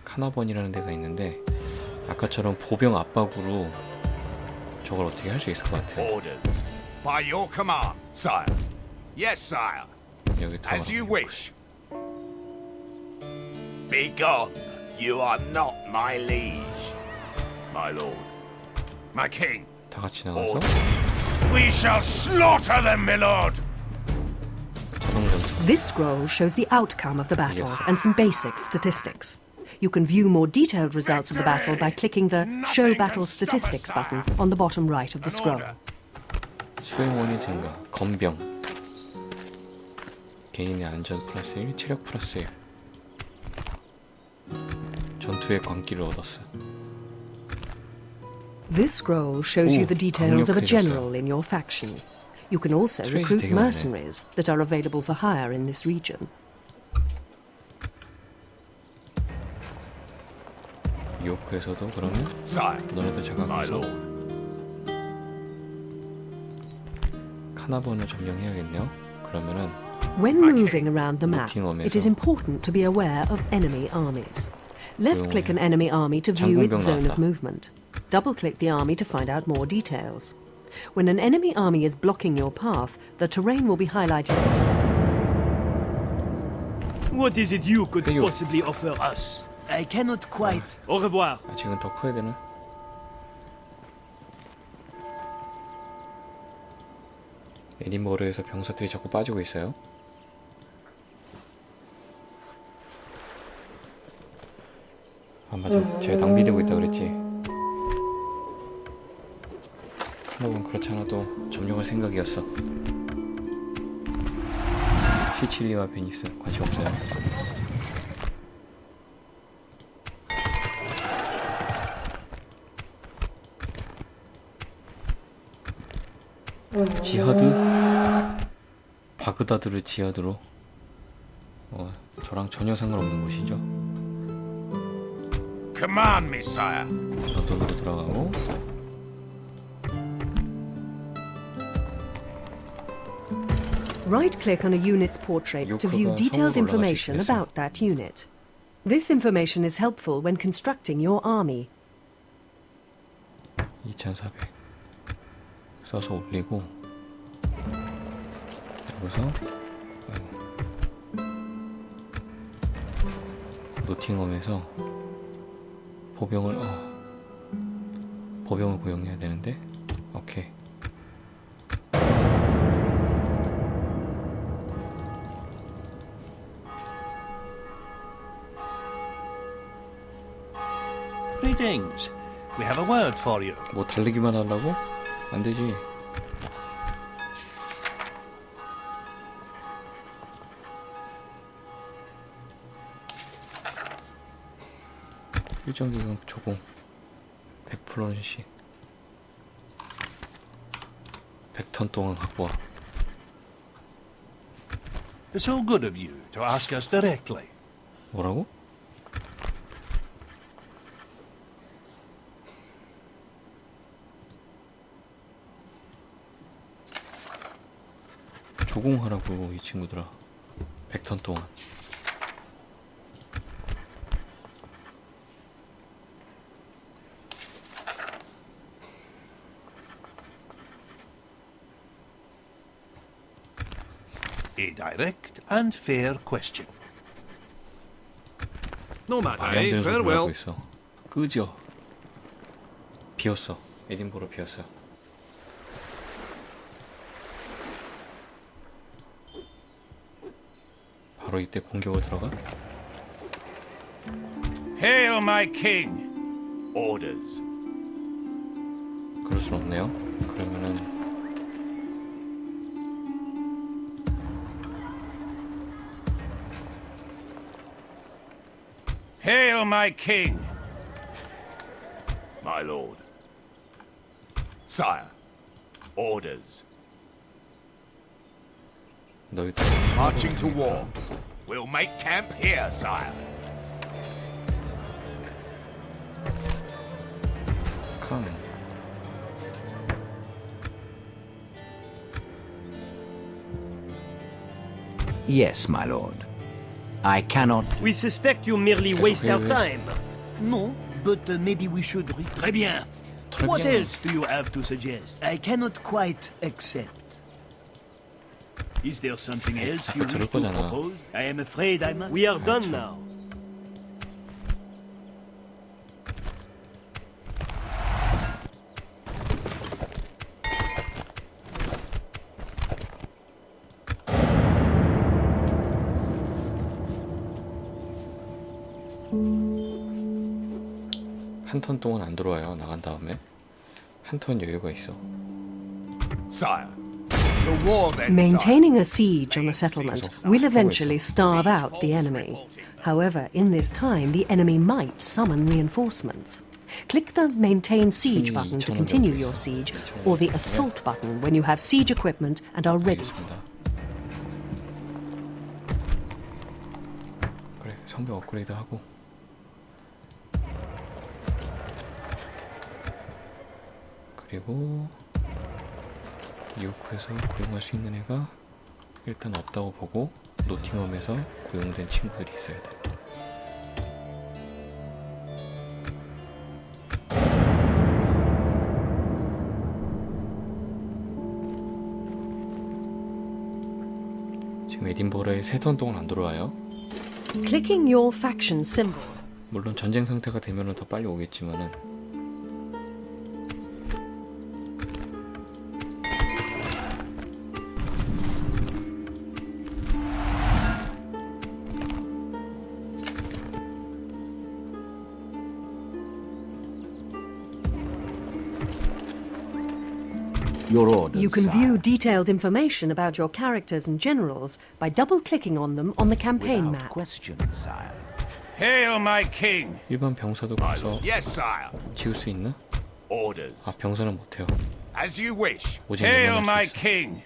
카나번이라는 데가 있는데 아까처럼 보병 압박으로 저걸 어떻게 할 수 있을 것 같아요. Orders. By your command, sire. Yes, sire. 여기 As you 들어가고 wish. Be gone. You are not my liege. My lord. My king. 다 같이 나가서 Orders. We shall slaughter them, my lord. 자동 전투. This scroll shows the outcome of the battle Yes. and some basic statistics. You can view more detailed results of the battle by clicking the Show Battle Statistics button on the bottom right of the scroll. 수행원이 증가, 건병, 개인의 안전 플러스 1, 체력 플러스 1. 전투의 광기를 얻었어. This scroll shows you the details of a 강력해졌어요. general in your faction. You can also 트레이스 recruit 되게 많네. mercenaries that are available for hire in this region. 요크에서도 그러면 Sire. 너네들 My 자각해서 lord. 카나번을 점령해야겠네요. 그러면은 When moving around the map, Nottingham에서 it is important to be aware of enemy armies. Left-click an enemy army to view its 장군병 zone 나왔다. of movement. Double-click the army to find out more details. When an enemy army is blocking your path, the terrain will be highlighted. What is it you could Hey, you. possibly offer us? I cannot quite. Au revoir. 아직은 더 커야 되나? 에딘버러에서 병사들이 자꾸 빠지고 있어요. 아 맞아, 제가 낭비되고 있다 그랬지. 카나번 그렇지 않아도 점령할 생각이었어. 시칠리와 베니스 관심 없어요. 지하드? 바그다드를 지하드로? 저랑 전혀 상관없는 곳이죠. Command me, sire. 런던으로 돌아가고 Right-click on a unit's portrait to view 요크가 detailed 성으로 올라갈 수 information 있게 됐어요. about that unit. This information is helpful when constructing your army. 2400 써서 올리고 여기서 노팅엄에서 보병을 고용해야 되는데 오케이. Greetings. We have a word for you. 뭐 달리기만 하려고? 안 되지. 일정 기간 조공 100%씩 100턴 동안 갖고 와. It's so good of you to ask us directly. 뭐라고? 조공하라고 이 친구들아. 100턴 동안. A direct and fair question. No 말이 안 matter, 되는 소리를 하고 farewell. 있어. 끄죠. 비었어. 에딘버러 비었어. 바로 이때 공격을 들어가? Hail my king. Orders. 그럴 순 없네요. 그러면은 Hail my king. My lord. Sire. Orders. 너희들 Marching to war. We'll make camp here, sire. 캄. Yes, my lord. I cannot. We suspect you merely waste our oui. time. No, but maybe we should. Très bien. Très What bien. else do you have to suggest? I cannot quite accept. Is there something else you 아까 wish 들을 to 거잖아. propose? I am afraid I must. We are done 참. now. 한 턴 동안 안 들어와요. 나간 다음에 한 턴 여유가 있어. Sire. To war then, Maintaining a siege on a settlement will eventually starve out the enemy. However, in this time, the enemy might summon reinforcements. Click the Maintain Siege button to continue your siege, or the Assault button when you have siege equipment and are ready. 알겠습니다. 그래, 성벽 업그레이드 하고. 그리고 요크에서 고용할 수 있는 애가 일단 없다고 보고 노팅엄에서 고용된 친구들이 있어야 돼. 지금 에딘버러에 3턴 동안 안 들어와요. Clicking your faction symbol. 물론 전쟁 상태가 되면은 더 빨리 오겠지만은 Your orders, You can sire. view detailed information about your characters and generals by double-clicking on them on the campaign Without map. question, sire. Hail my king. 일반 병사도 가서 Yes, sire. 지울 수 있나? Orders. 아, 병사는 못해요. As you wish. 오직 Hail 명령할 my 수 있어. king.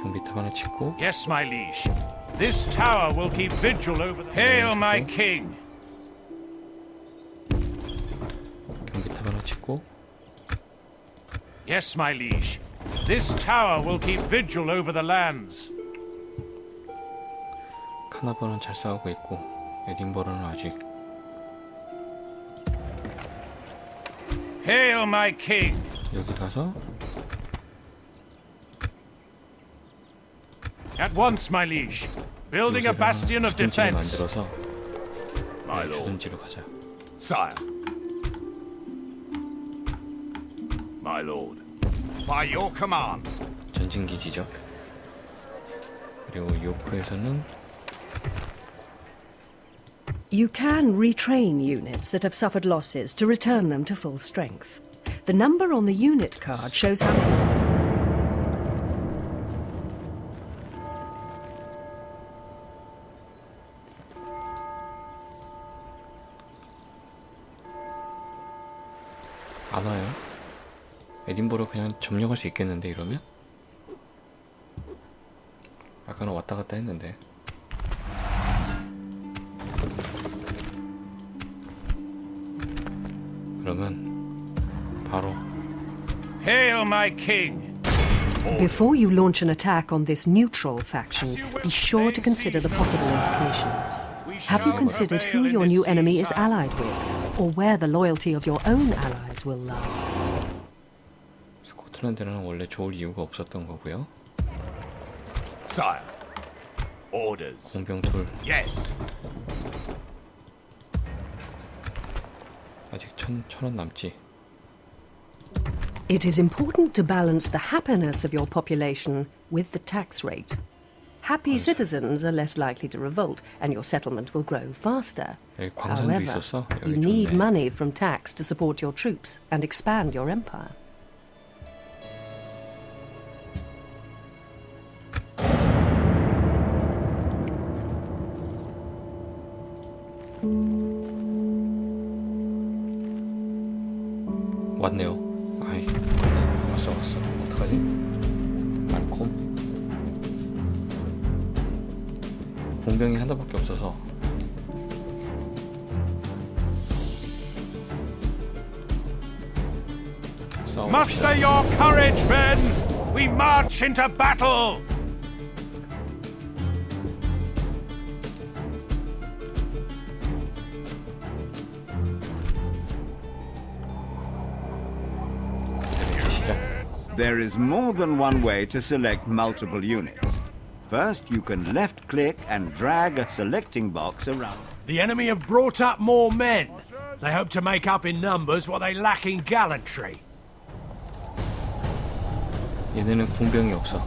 경비탑 하나 짓고 Yes, my liege. This tower will keep vigil over the... Hail my king. 경비탑 하나 짓고 Yes, my liege. This tower will keep vigil over the lands. 카나버는 잘 싸우고 있고 에딘버러는 아직 Hail my king. 여기 가서 At once, my liege. Building a 요새를 bastion of 주둔지를 defense. 만들어서 My lord. 주둔지로 가자. Sire. My lord. By your command. 전진기지죠. 그리고 요코에서는 You can retrain units that have suffered losses to return them to full strength. The number on the unit card shows how many... 안 와요? 에딘버러 그냥 점령할 수 있겠는데 이러면? 아까는 왔다 갔다 했는데. 그러면 바로 Hail, my king! Before you launch an attack on this neutral faction, be sure to consider the possible implications. Have you considered who your new enemy is allied with, or where the loyalty of your own allies will lie? 스코틀랜드는 원래 좋을 이유가 없었던 거고요. Sire. Orders. 공병툴 Yes. 아직 1,000원 남지. It is important to balance the happiness of your population with the tax rate. Happy citizens are less likely to revolt, and your settlement will grow faster. 여기 광산도 However, 있었어? you 여기 need 좋네. money from tax to support your troops and expand your empire. 왔네요. 아이, 왔네. 왔어. 어떡하지? 말콤. 궁병이 하나밖에 없어서. Muster your courage, men! We march into battle! 시작. There is more than one way to select multiple units. First, you can left-click and drag a selecting box around. The enemy have brought up more men. They hope to make up in numbers what they lack in gallantry. 얘네는 궁병이 없어.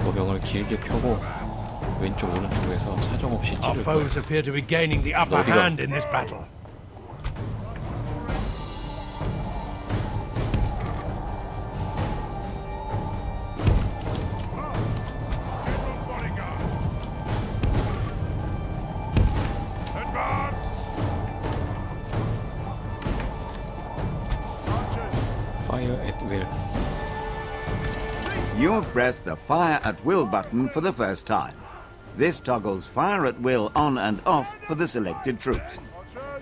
보병을 길게 펴고 왼쪽 오른쪽에서 사정없이 Our 찌를 거야. foes appear to be gaining the upper 어디가? hand in this battle. Fire at will. You have pressed the Fire at Will button for the first time. This toggles Fire at Will on and off for the selected troops.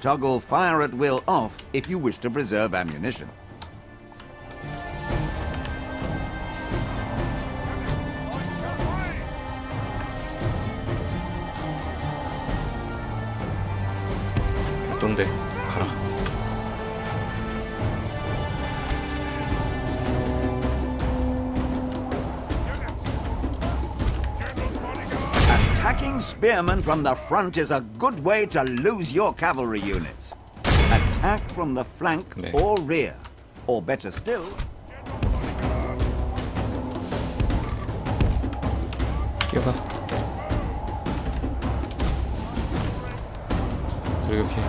Toggle Fire at Will off if you wish to preserve ammunition. 동대 가라. Attacking spearmen from the front is a good way to lose your cavalry units. Attack from the flank 네. or rear. Or better still, 뛰어가. 이렇게.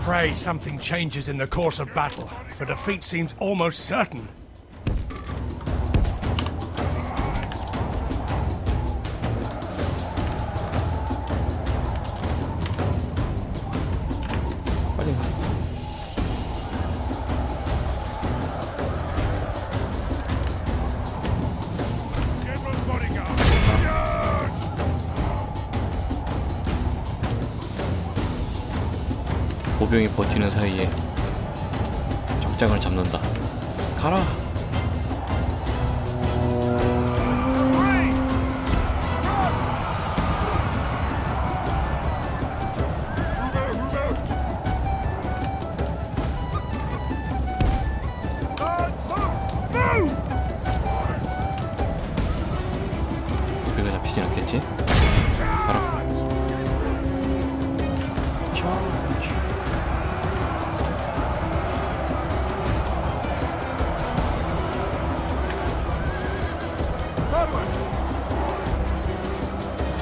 Pray something changes in the course of battle, for defeat seems almost certain. 빨리 가. 보병이 버티는 사이에 적장을 잡는다. 가라. 우리가 잡히진 않겠지? 가라. charge.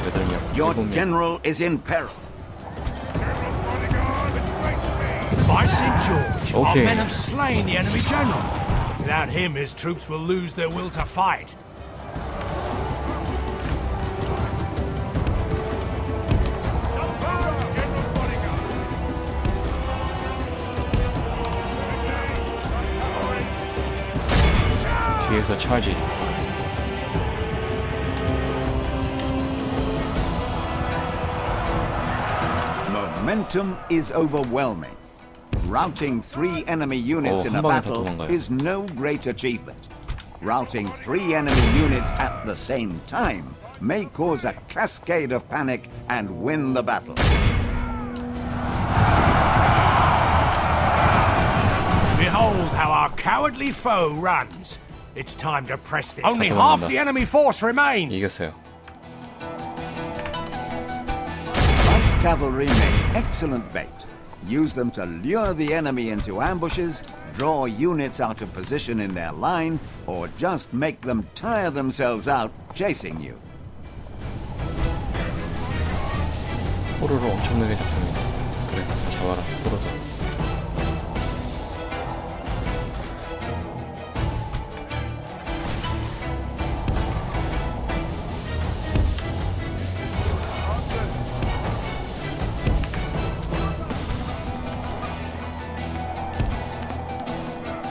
여덟 명, your 일곱 명. general is in peril. By St. George, our Okay. men have slain the enemy general. Without him, his troops will lose their will to fight. 뒤에서 차지. Momentum is overwhelming. Routing 3 enemy units Oh, in a 한 방에 다 battle 도망가요. is no great achievement. Routing 3 enemy units at the same time may cause a cascade of panic and win the battle. Behold how our cowardly foe runs. It's time to press the... Only 도망간다. half the enemy force remains. 이겼어요. Light cavalry make excellent bait. Use them to lure the enemy into ambushes, draw units out of position in their line, or just make them tire themselves out chasing you. 포로를 엄청나게 잡습니다. 그래, 잡아라, 포로도.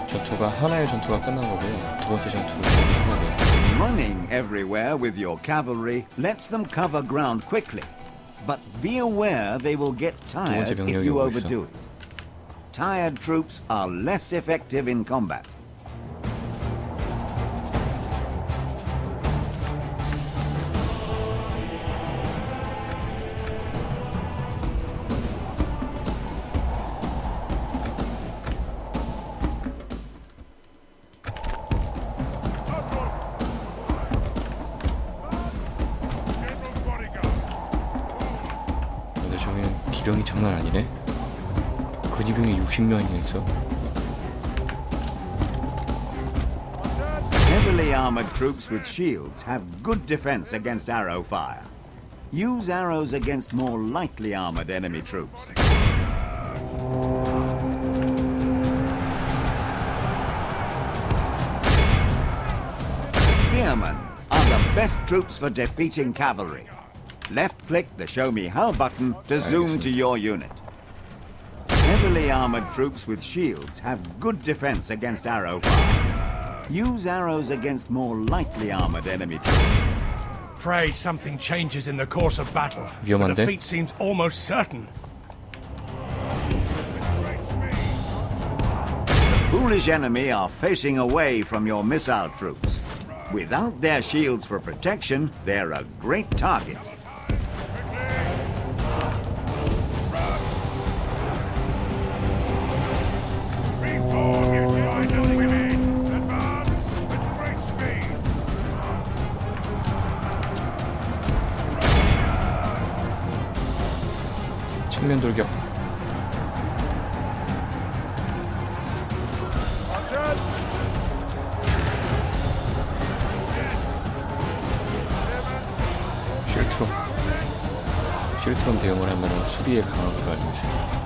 전투가 하나의 전투가 끝난 거고요. 두 번째 전투를 시작해야 돼요. Running everywhere with your cavalry lets them cover ground quickly, but be aware they will get tired if 병력이 you 오고 있어. overdo it. Tired troops are less effective in combat. 근데 저기는 기병이 장난 아니네. 근위병이 60명이나 있어. Heavily armored troops with shields have good defense against arrow fire. Use arrows against more lightly armored enemy troops. Spearmen are the best troops for defeating cavalry. Left-click the Show Me How button to zoom to your unit. Heavily armored troops with shields have good defense against arrow fire. Use arrows against more lightly armored enemy troops. Pray something changes in the course of battle. The 위험한데? defeat seems almost certain. Foolish enemy are facing away from your missile troops. Without their shields for protection, they're a great target. 측면 돌격. 쉴트럼 대응을 하면 수비에 강한 걸로 알고 있어요.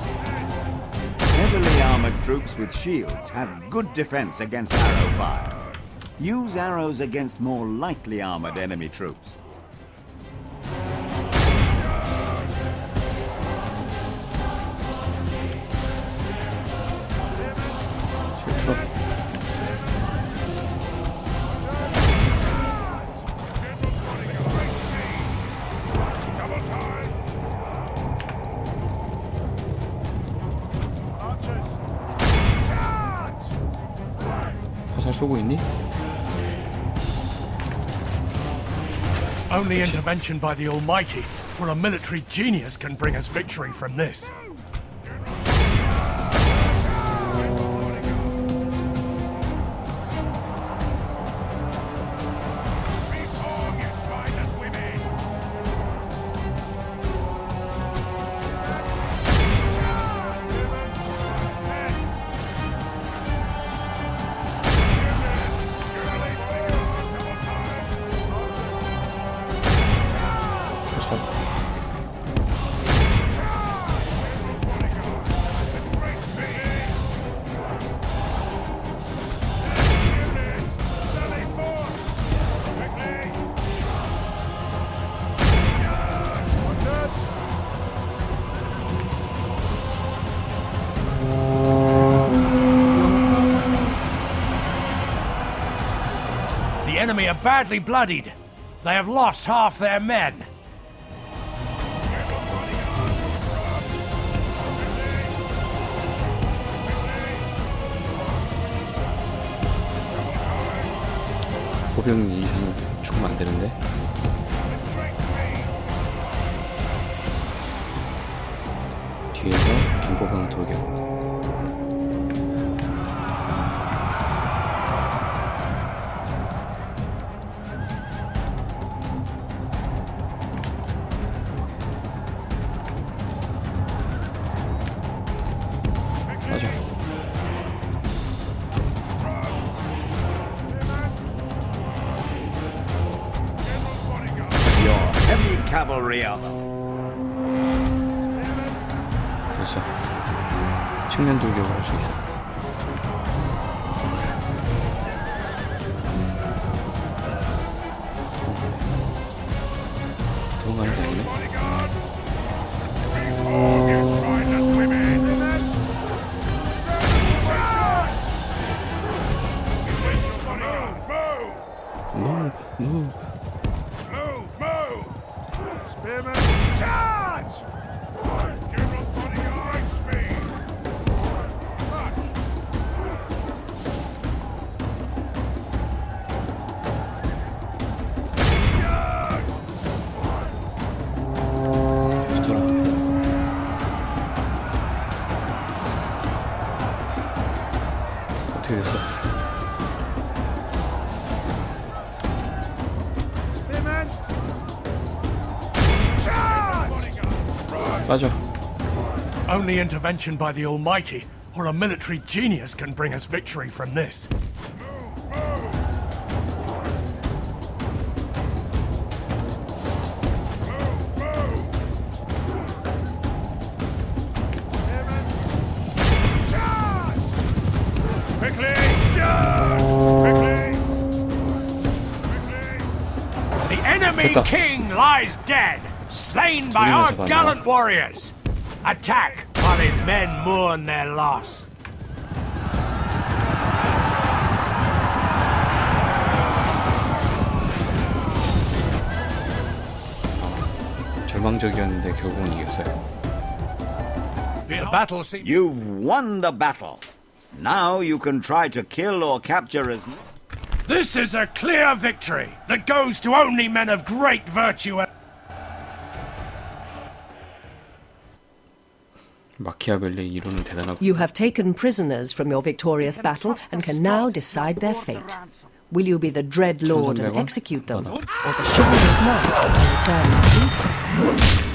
Heavily armored troops with shields have good defense against arrow fire. Use arrows against more lightly armored enemy troops. 쉴트럼. 화살 쏘고 있니? Only intervention by the Almighty, or a military genius, can bring us victory from this. 벌써 badly bloodied. They have lost half their men. 보병이 이상 죽으면 안 되는데. 뒤에서 경보병을 돌격. 맞아. Your heavy cavalry armor. 됐어. 측면 돌격을 할 수 있어. 도망가는 게 아니네. move. Spearmen, charge! General's bodyguard, speed! March! 붙어라. 어떻게 됐어? Spearmen! Charge! 빠져. Only intervention by the Almighty or a military genius can bring us victory from this. Quickly! Charge! Quickly! The enemy 됐다. king lies dead, slain by our 죽이면서 gallant warriors. Attack while his men mourn their loss. 절망적이었는데 결국은 이겼어요. The battle seems... You've won the battle. Now you can try to kill or capture as many. This is a clear victory that goes to only men of great virtue and... 마키아벨리의 이론은 대단하고. You have taken prisoners from your victorious battle and can now decide their fate. Will you be the Dread Lord and 1,300원? execute them, 받아. or the chivalrous knight and return the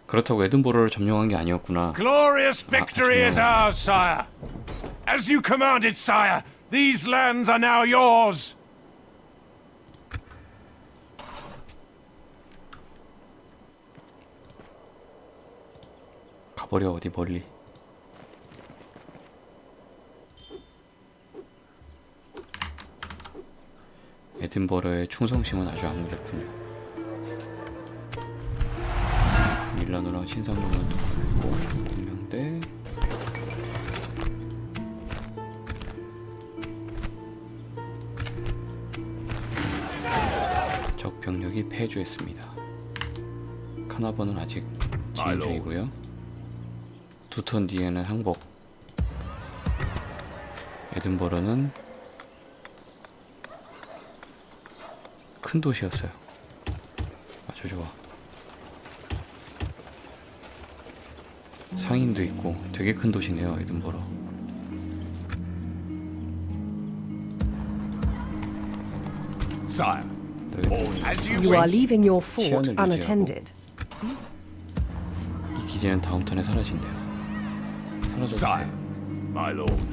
그렇다고 에든버러를 점령한 게 아니었구나. Glorious victory is 죄송합니다. ours, sire. As you commanded, sire, these lands are now yours. 가버려 어디 멀리. 에든버러의 충성심은 아주 악무렵군요. 밀라노랑 신상로는 있고 공명대. 적 병력이 패주했습니다. 카나버는 아직 진행 중이고요. 두 턴 뒤에는 항복. 에든버러는 큰 도시였어요. 아주 좋아. 상인도 있고 되게 큰 도시네요, 에든버러. Sire, as you You are wish. leaving your fort 시연을 unattended. 이 기지는 다음 턴에 사라진대요. Sire, 사라져주세요. my lord.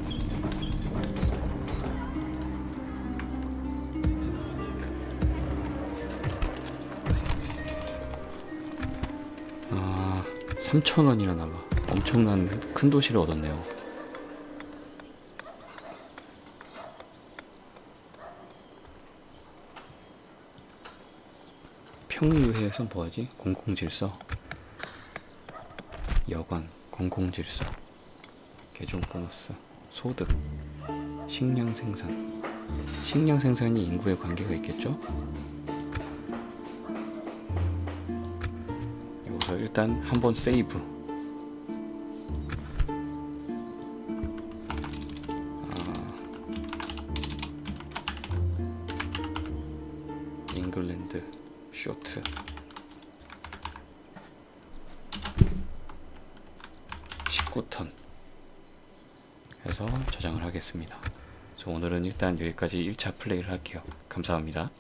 아, 3,000원이나 남아. 엄청난 큰 도시를 얻었네요. 평의회에서 뭐하지? 공공질서, 여관, 공공질서, 개종 보너스, 소득, 식량 생산. 식량 생산이 인구에 관계가 있겠죠? 여기서 일단 한번 세이브. 잉글랜드 쇼트 19턴 해서 저장을 하겠습니다. 그래서 오늘은 일단 여기까지 1차 플레이를 할게요. 감사합니다.